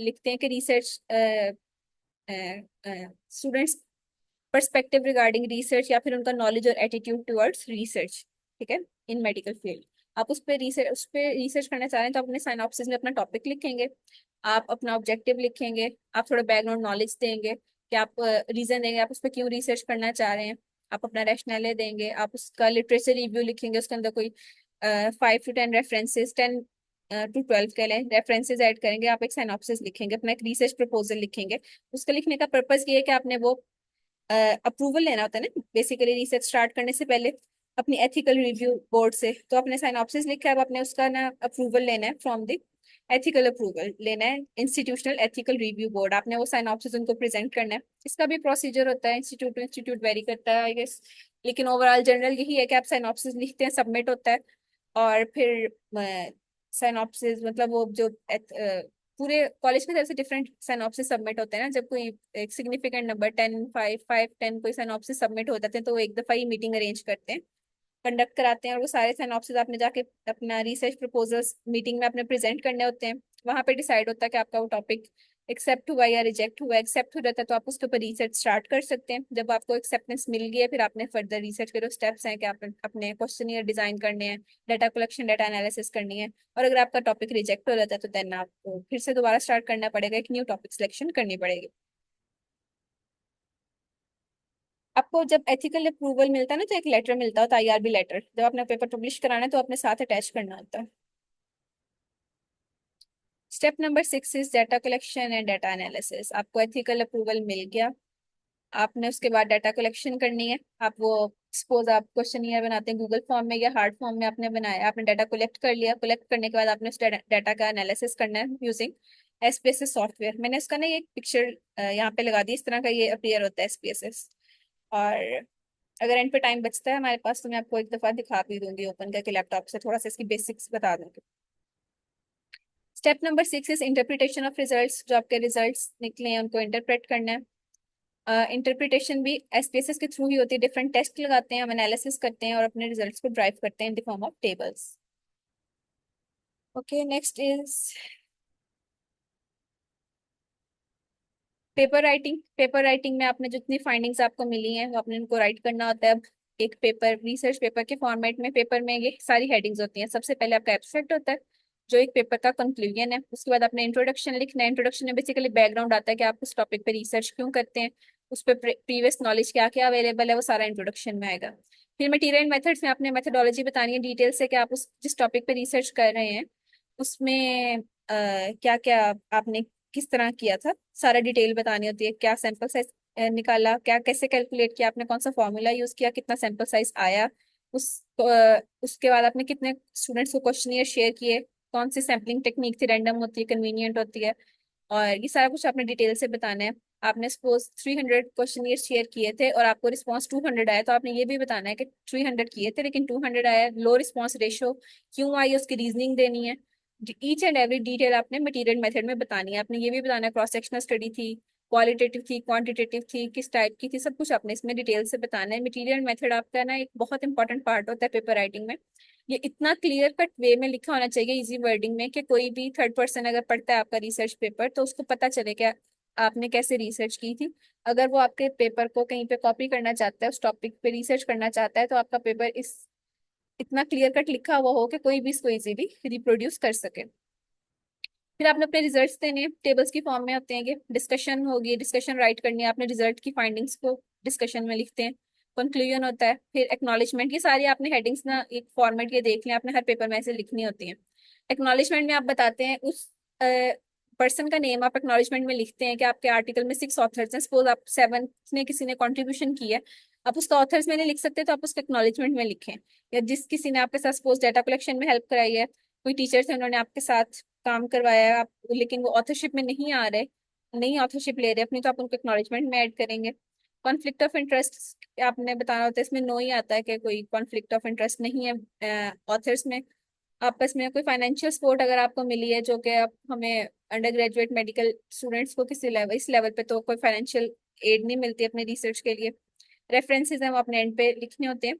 लिखते हैं कि research students perspective regarding research, या फिर उनका नॉलेज और एटीट्यूड टुवर्ड्स रिसर्च, ठीक है, इन मेडिकल फील्ड। आप उस पर रिसर्च करना चाह रहे हैं तो आप अपने साइनॉप्सिस में अपना टॉपिक लिखेंगे, आप अपना ऑब्जेक्टिव लिखेंगे, आप थोड़ा बैकग्राउंड नॉलेज देंगे कि आप रीजन देंगे आप उस पर क्यों रिसर्च करना चाह रहे हैं, आप अपना रैशनल देंगे, आप उसका लिटरेचर रिव्यू लिखेंगे, उसके अंदर कोई 5 to 10 रेफरेंसेस, 10 to 12 के लिए रेफरेंसेस ऐड करेंगे, आप एक साइनॉप्सिस लिखेंगे, अपना एक रिसर्च प्रपोजल लिखेंगे। उसका लिखने का पर्पज ये है कि आपने वो अप्रूवल लेना होता है ना बेसिकली रिसर्च स्टार्ट करने से पहले अपनी एथिकल रिव्यू बोर्ड से। तो आपने साइनॉप्सिस लिखा है, अब आपने उसका ना अप्रूवल लेना है फ्रॉम द एथिकल, अप्रूवल लेना है इंस्टीट्यूशनल एथिकल रिव्यू बोर्ड। आपने वो साइनॉप्सिस उनको प्रेजेंट करना है। इसका भी प्रोसीजर होता है, इंस्टीट्यूट टू इंस्टीट्यूट वेरी करता है आई गेस, लेकिन ओवरऑल जनरल यही है कि आप साइनॉप्सिस लिखते हैं, सबमिट होता है, और फिर साइनॉप्सिस मतलब वो जो पूरे कॉलेज की तरफ से डिफरेंट साइनॉप्सिस सबमिट होते हैं ना, जब कोई एक सिग्निफिकेंट नंबर 10, 5, 5, 10 कोई साइनॉप्सिस सबमिट हो जाते हैं तो वो एक दफा ही मीटिंग अरेंज करते हैं, कंडक्ट कराते हैं, और वो सारे साइनॉप्सिस आपने जाके अपना रिसर्च प्रपोजल्स मीटिंग में अपने प्रेजेंट करने होते हैं। वहां पे डिसाइड होता है कि आपका वो टॉपिक एक्सेप्ट हुआ या रिजेक्ट हुआ। एक्सेप्ट हो जाता है तो आप उसके ऊपर रिसर्च स्टार्ट कर सकते हैं। जब आपको एक्सेप्टेंस मिल गई है फिर आपने फर्दर रिसर्च के जो स्टेप्स हैं कि आप अपने क्वेश्चनियर डिजाइन करने हैं, डाटा कलेक्शन, डाटा एनालिसिस करनी है, और अगर आपका टॉपिक रिजेक्ट हो जाता है तो देन आपको फिर से दोबारा स्टार्ट करना पड़ेगा, एक न्यू टॉपिक सिलेक्शन करनी पड़ेगी। आपको जब एथिकल अप्रूवल मिलता है ना, तो एक लेटर मिलता है, आईआरबी लेटर, जब अपना पेपर पब्लिश कराना है तो अपने साथ अटैच करना होता है। Step number 6 is data collection and data analysis. आपको एथिकल अप्रूवल मिल गया, आपने उसके बाद डाटा कलेक्शन करनी है। आप वो, सपोज आप क्वेश्चनियर बनाते हैं गूगल फॉर्म में या हार्ड फॉर्म में, आपने बनाया, आपने डाटा कलेक्ट कर लिया, कलेक्ट करने के बाद आपने उस डाटा का एनालिसिस करना है यूजिंग एसपीएसएस सॉफ्टवेयर। मैंने इसका ना एक पिक्चर यहाँ पे लगा दी, इस तरह का ये अपीयर होता है एसपीएसएस। और अगर एंड पे टाइम बचता है हमारे पास तो मैं आपको एक दफा दिखा भी दूंगी ओपन करके लैपटॉप से, थोड़ा सा इसकी बेसिक्स बता दूंगी। Step number 6 is interpretation of results. जो आपके रिजल्ट्स निकले हैं उनको इंटरप्रेट करना है। इंटरप्रिटेशन भी एसपीएसएस के थ्रू ही होती है। डिफरेंट टेस्ट लगाते हैं हम, एनालिसिस करते हैं और अपने रिजल्ट्स को ड्राइव करते हैं in the form of tables. Okay, next is paper writing. Paper writing में आपने जितनी फाइंडिंग्स आपको मिली हैं वो आपने उनको राइट करना होता है। अब एक पेपर, रिसर्च पेपर के फॉर्मेट में, पेपर में ये सारी हेडिंग्स होती हैं। सबसे पहले आपका एब्स्ट्रैक्ट होता है जो एक पेपर का कंक्लूजन है। उसके बाद आपने इंट्रोडक्शन लिखना है। इंट्रोडक्शन में बेसिकली बैकग्राउंड आता है कि आप उस टॉपिक पे रिसर्च क्यों करते हैं, उस पर प्रीवियस नॉलेज क्या क्या अवेलेबल है, वो सारा इंट्रोडक्शन में आएगा। फिर मटीरियल एंड मेथड्स में आपने मेथोडोलॉजी बतानी है डिटेल से कि आप उस जिस टॉपिक पे रिसर्च कर रहे हैं उसमें क्या क्या आपने किस तरह किया था, सारा डिटेल बतानी होती है। क्या सैंपल साइज निकाला, क्या कैसे कैलकुलेट किया आपने, कौन सा फॉर्मूला यूज किया, कितना सैंपल साइज आया, उस उसके बाद आपने कितने स्टूडेंट्स को क्वेश्चनियर शेयर किए, कौन सी सैम्पलिंग टेक्निक थी, रैंडम होती है, कन्वीनियंट होती है, और ये सारा कुछ आपने डिटेल से बताना है। आपने सपोज 300 क्वेश्चनियर शेयर किए थे और आपको रिस्पॉन्स 200 आया, तो आपने ये भी बताना है कि 300 किए थे लेकिन 200 आया, लो रिस्पॉन्स रेशो क्यों आई, उसकी रीजनिंग देनी है। ईच एंड एवरी डिटेल आपने मटेरियल मेथड में बतानी है। आपने ये भी बताना है क्रॉस सेक्शनल स्टडी थी, क्वालिटेटिव थी, क्वांटिटेटिव थी, किस टाइप की थी, सब कुछ आपने इसमें डिटेल से बताना है। मटेरियल मेथड आपका ना एक बहुत इंपॉर्टेंट पार्ट होता है पेपर राइटिंग में। ये इतना क्लियर कट वे में लिखा होना चाहिए, इजी वर्डिंग में, कि कोई भी थर्ड पर्सन अगर पढ़ता है आपका रिसर्च पेपर तो उसको पता चले कि आपने कैसे रिसर्च की थी। अगर वो आपके पेपर को कहीं पे कॉपी करना चाहता है, उस टॉपिक पे रिसर्च करना चाहता है, तो आपका पेपर इस इतना क्लियर कट लिखा हुआ हो कि कोई भी इसको इजीली रिप्रोड्यूस कर सके। फिर आपने अपने रिजल्ट्स देने हैं, टेबल्स की फॉर्म में होते हैं। कि डिस्कशन होगी, डिस्कशन राइट करनी है आपने, रिजल्ट की फाइंडिंग्स को डिस्कशन में लिखते हैं। कंक्लूजन होता है, फिर एक्नॉलेजमेंट। ये सारी आपने हेडिंग्स ना एक फॉर्मेट के देख लें, आपने हर पेपर में ऐसे लिखनी होती हैं। एक्नॉलेजमेंट में आप बताते हैं उस पर्सन का नेम, आप एक्नॉलेजमेंट में लिखते हैं कि आपके आर्टिकल में 6 ऑथर्स हैं, सपोज आप 7 ने किसी ने कॉन्ट्रीब्यूशन किया है, आप उसका ऑथर्स में नहीं लिख सकते तो आप उसका एक्नॉलेजमेंट में लिखें। या जिस किसी ने आपके साथ सपोज डाटा कलेक्शन में हेल्प कराई है, कोई टीचर थे उन्होंने आपके साथ काम करवाया है आप, लेकिन वो ऑथरशिप में नहीं आ रहे, नहीं ऑथरशिप ले रहे अपनी, तो आप उनको एक्नॉलेजमेंट में ऐड करेंगे। कॉन्फ्लिक्ट ऑफ इंटरेस्ट आपने बताना होता है, इसमें नो ही आता है कि कोई कॉन्फ्लिक्ट ऑफ इंटरेस्ट नहीं है ऑथर्स में। आपस में कोई फाइनेंशियल सपोर्ट अगर आपको मिली है, जो कि आप हमें अंडर ग्रेजुएट मेडिकल स्टूडेंट्स को किसी लेवल, इस लेवल पे तो कोई फाइनेंशियल एड नहीं मिलती अपने रिसर्च के लिए। रेफरेंसेस हैं वो अपने एंड पे लिखने होते हैं।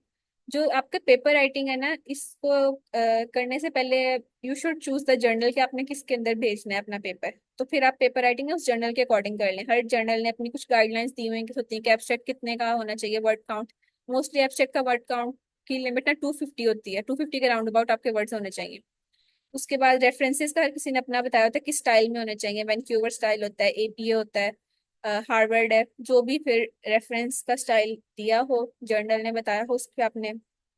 जो आपका पेपर राइटिंग है ना, इसको करने से पहले you should choose the journal कि आपने किसके अंदर भेजना है अपना पेपर। तो फिर आप पेपर राइटिंग उस जर्नल के अकॉर्डिंग कर लें। हर जर्नल ने अपनी कुछ गाइडलाइंस दी हुई हैं कि होती हैं कि एब्स्ट्रैक्ट कितने का होना चाहिए, वर्ड काउंट। मोस्टली एब्स्ट्रैक्ट का वर्ड काउंट की लिमिट ना 250 होती है, 250 के राउंड अबाउट आपके वर्ड्स होने चाहिए। उसके बाद रेफरेंसेस का हर किसी ने अपना बताया होता है किस स्टाइल में होने चाहिए। वैनक्यूवर स्टाइल होता है, एपीए होता है, हार्वर्ड है, जो भी फिर रेफरेंस का स्टाइल दिया हो, जर्नल ने बताया हो, उस पर आपने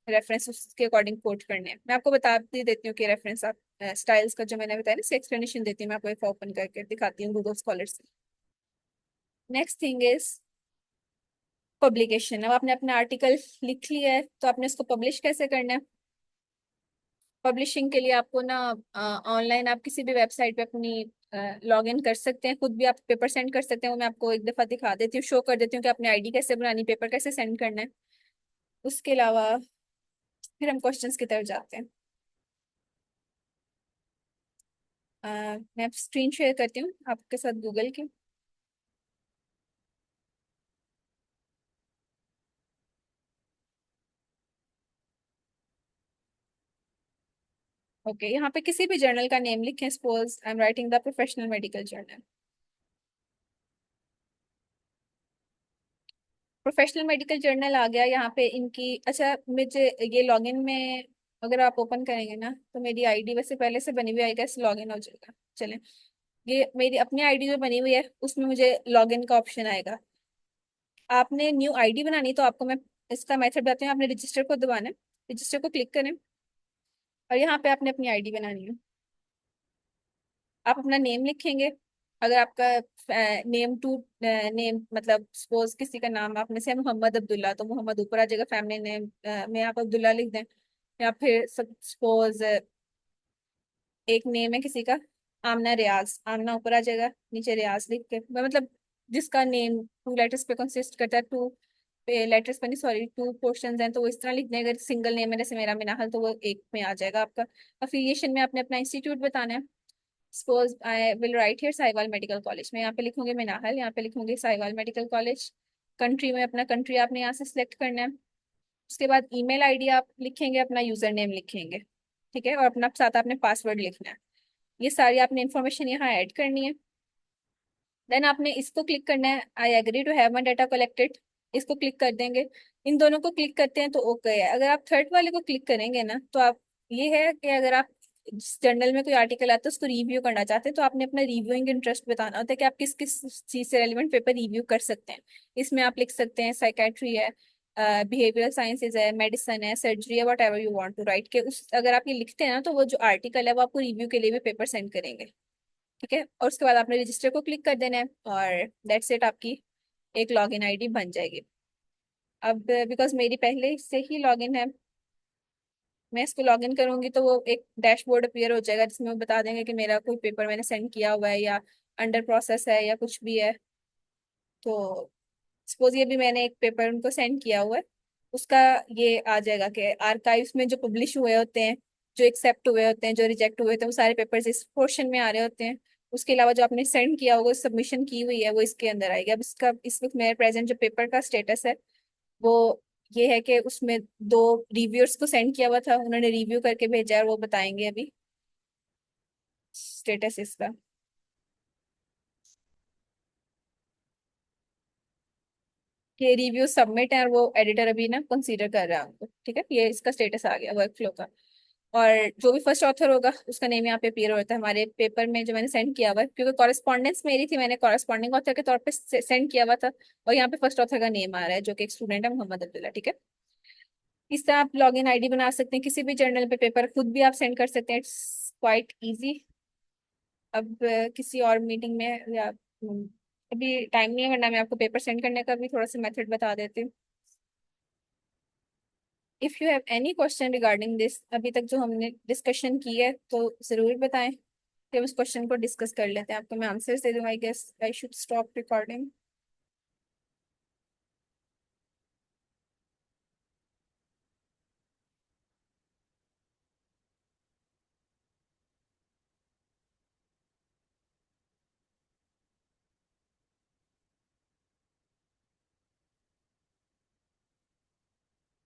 रेफरेंस उसके अकॉर्डिंग कोट करने हैं। मैं आपको बता भी देती हूँ कि रेफरेंस आप स्टाइल्स का जो मैंने बताया ना, इसकी एक्सप्लेनेशन देती हूँ। मैं आपको एक ओपन करके दिखाती हूँ गूगल स्कॉलर से। Next thing is publication. अब आपने अपना आर्टिकल लिख लिया है तो आपने उसको पब्लिश कैसे करना है। पब्लिशिंग के लिए आपको ना ऑनलाइन आप किसी भी वेबसाइट पे अपनी लॉग इन कर सकते हैं, खुद भी आप पेपर सेंड कर सकते हैं। वो मैं आपको एक दफा दिखा देती हूँ, शो कर देती हूँ कि अपनी आईडी कैसे बनानी, पेपर कैसे सेंड करना है। उसके अलावा फिर हम क्वेश्चंस की तरफ जाते हैं। मैं स्क्रीन शेयर करती हूँ आपके साथ गूगल की। ओके, यहाँ पे किसी भी जर्नल का नेम लिखें, suppose I am writing the professional medical journal. Professional medical journal आ गया यहाँ पे इनकी। अच्छा, मुझे ये लॉगिन में अगर आप ओपन करेंगे ना तो मेरी आईडी वैसे पहले से बनी हुई आएगा, इस लॉगिन हो जाएगा। चलें, ये मेरी अपनी आईडी जो बनी हुई है उसमें मुझे लॉगिन का ऑप्शन आएगा। आपने न्यू आईडी बनानी, तो आपको मैं इसका मेथड बताती हूँ। आपने रजिस्टर को दबाना है, रजिस्टर को क्लिक करें और यहाँ पे आपने अपनी आईडी बनानी है। आप अपना नेम लिखेंगे। अगर आपका नेम टू नेम मतलब सपोज किसी का नाम आपने से मोहम्मद अब्दुल्ला, तो मोहम्मद ऊपर आ जाएगा। फैमिली नेम में आप अब्दुल्ला लिख दें। या फिर सपोज एक नेम है किसी का आमना रियाज, आमना ऊपर आ जाएगा, नीचे रियाज लिख के मतलब जिसका नेम टू लेटर्स पे कंसिस्ट करता है, टू लेटर्स पे नहीं सॉरी, टू पोर्शंस हैं, तो वो इस तरह लिख दें। अगर सिंगल नेम है जैसे मेरा मिनाहल, तो वो एक में आ जाएगा आपका। अफिलिएशन में आपने अपना इंस्टीट्यूट बताना है। Suppose I will write here Sahiwal medical college, मैं यहाँ पे लिखूंगी मिनाहल, यहाँ पे लिखूंगी साहिवाल मेडिकल कॉलेज। कंट्री में अपना कंट्री आपने यहाँ से सिलेक्ट करना है। उसके बाद ईमेल आईडी आप लिखेंगे, अपना यूजर नेम लिखेंगे, ठीक है, और अपना साथ आपने पासवर्ड लिखना है। ये सारी आपने इन्फॉर्मेशन यहाँ ऐड करनी है। देन आपने इसको क्लिक करना है, I agree to have my data collected, इसको क्लिक कर देंगे। इन दोनों को क्लिक करते हैं तो ओके है। अगर आप थर्ड वाले को क्लिक करेंगे ना, तो आप ये है कि अगर आप जर्नल में कोई आर्टिकल आता है उसको रिव्यू करना चाहते हैं, तो आपने अपना रिव्यूइंग इंटरेस्ट बताना होता है कि आप किस किस चीज से रेलिवेंट पेपर रिव्यू कर सकते हैं। इसमें आप लिख सकते हैं साइकेट्री है, बिहेवियरल साइंसेज है, मेडिसिन है, सर्जरी है, whatever you want to write के उस अगर आप ये लिखते हैं ना, तो वो जो आर्टिकल है वो आपको रिव्यू के लिए भी पेपर सेंड करेंगे। ठीक है, और उसके बाद आपने रजिस्टर को क्लिक कर देना है और दैट्स इट, आपकी एक लॉगिन आईडी बन जाएगी। अब बिकॉज मेरी पहले से ही लॉगिन है, मैं इसको लॉगिन करूंगी तो वो एक डैशबोर्ड अपीयर हो जाएगा जिसमें वो बता देंगे कि मेरा कोई पेपर मैंने सेंड किया हुआ है या अंडर प्रोसेस है या कुछ भी है। तो सपोज ये भी मैंने एक पेपर उनको सेंड किया हुआ है, उसका ये आ जाएगा कि आर्काइव्स में जो पब्लिश हुए होते हैं, जो एक्सेप्ट हुए होते हैं, जो रिजेक्ट हुए होते हैं, वो सारे पेपर्स इस पोर्शन में आ रहे होते हैं। उसके अलावा जो आपने सेंड किया होगा, सबमिशन की हुई है, वो इसके अंदर आएगी। अब इसका इस वक्त मेरे प्रेजेंट जो पेपर का स्टेटस है वो ये है कि उसमें दो रिव्यूअर्स को सेंड किया हुआ था, उन्होंने रिव्यू करके भेजा है और वो बताएंगे अभी स्टेटस इसका। ये रिव्यू सबमिट है और वो एडिटर अभी ना कंसीडर कर रहा है उनको। ठीक है, ये इसका स्टेटस आ गया वर्क फ्लो का। और जो भी फर्स्ट ऑथर होगा उसका नेम यहाँ पे अपीयर होता है हमारे पेपर में जो मैंने सेंड किया हुआ है, क्योंकि कॉरेस्पॉन्डेंस मेरी थी, मैंने कॉरेस्पॉन्डिंग ऑथर के तौर पे सेंड किया हुआ था। और यहाँ पे फर्स्ट ऑथर का नेम आ रहा है जो कि एक स्टूडेंट है मोहम्मद अब्दुल्ला। ठीक है, इस तरह आप लॉगिन आईडी बना सकते हैं, किसी भी जर्नल पे पेपर खुद भी आप सेंड कर सकते हैं। It's quite easy. अब किसी और मीटिंग में या अभी टाइम नहीं है, वरना मैं आपको पेपर सेंड करने का भी थोड़ा सा मेथड बता देती हूँ। If you have any question regarding this, अभी तक जो हमने डिस्कशन की है तो ज़रूर बताएं, फिर उस क्वेश्चन को डिस्कस कर लेते हैं। आपको मैं आंसर्स दे दूंगा। I guess I should stop recording.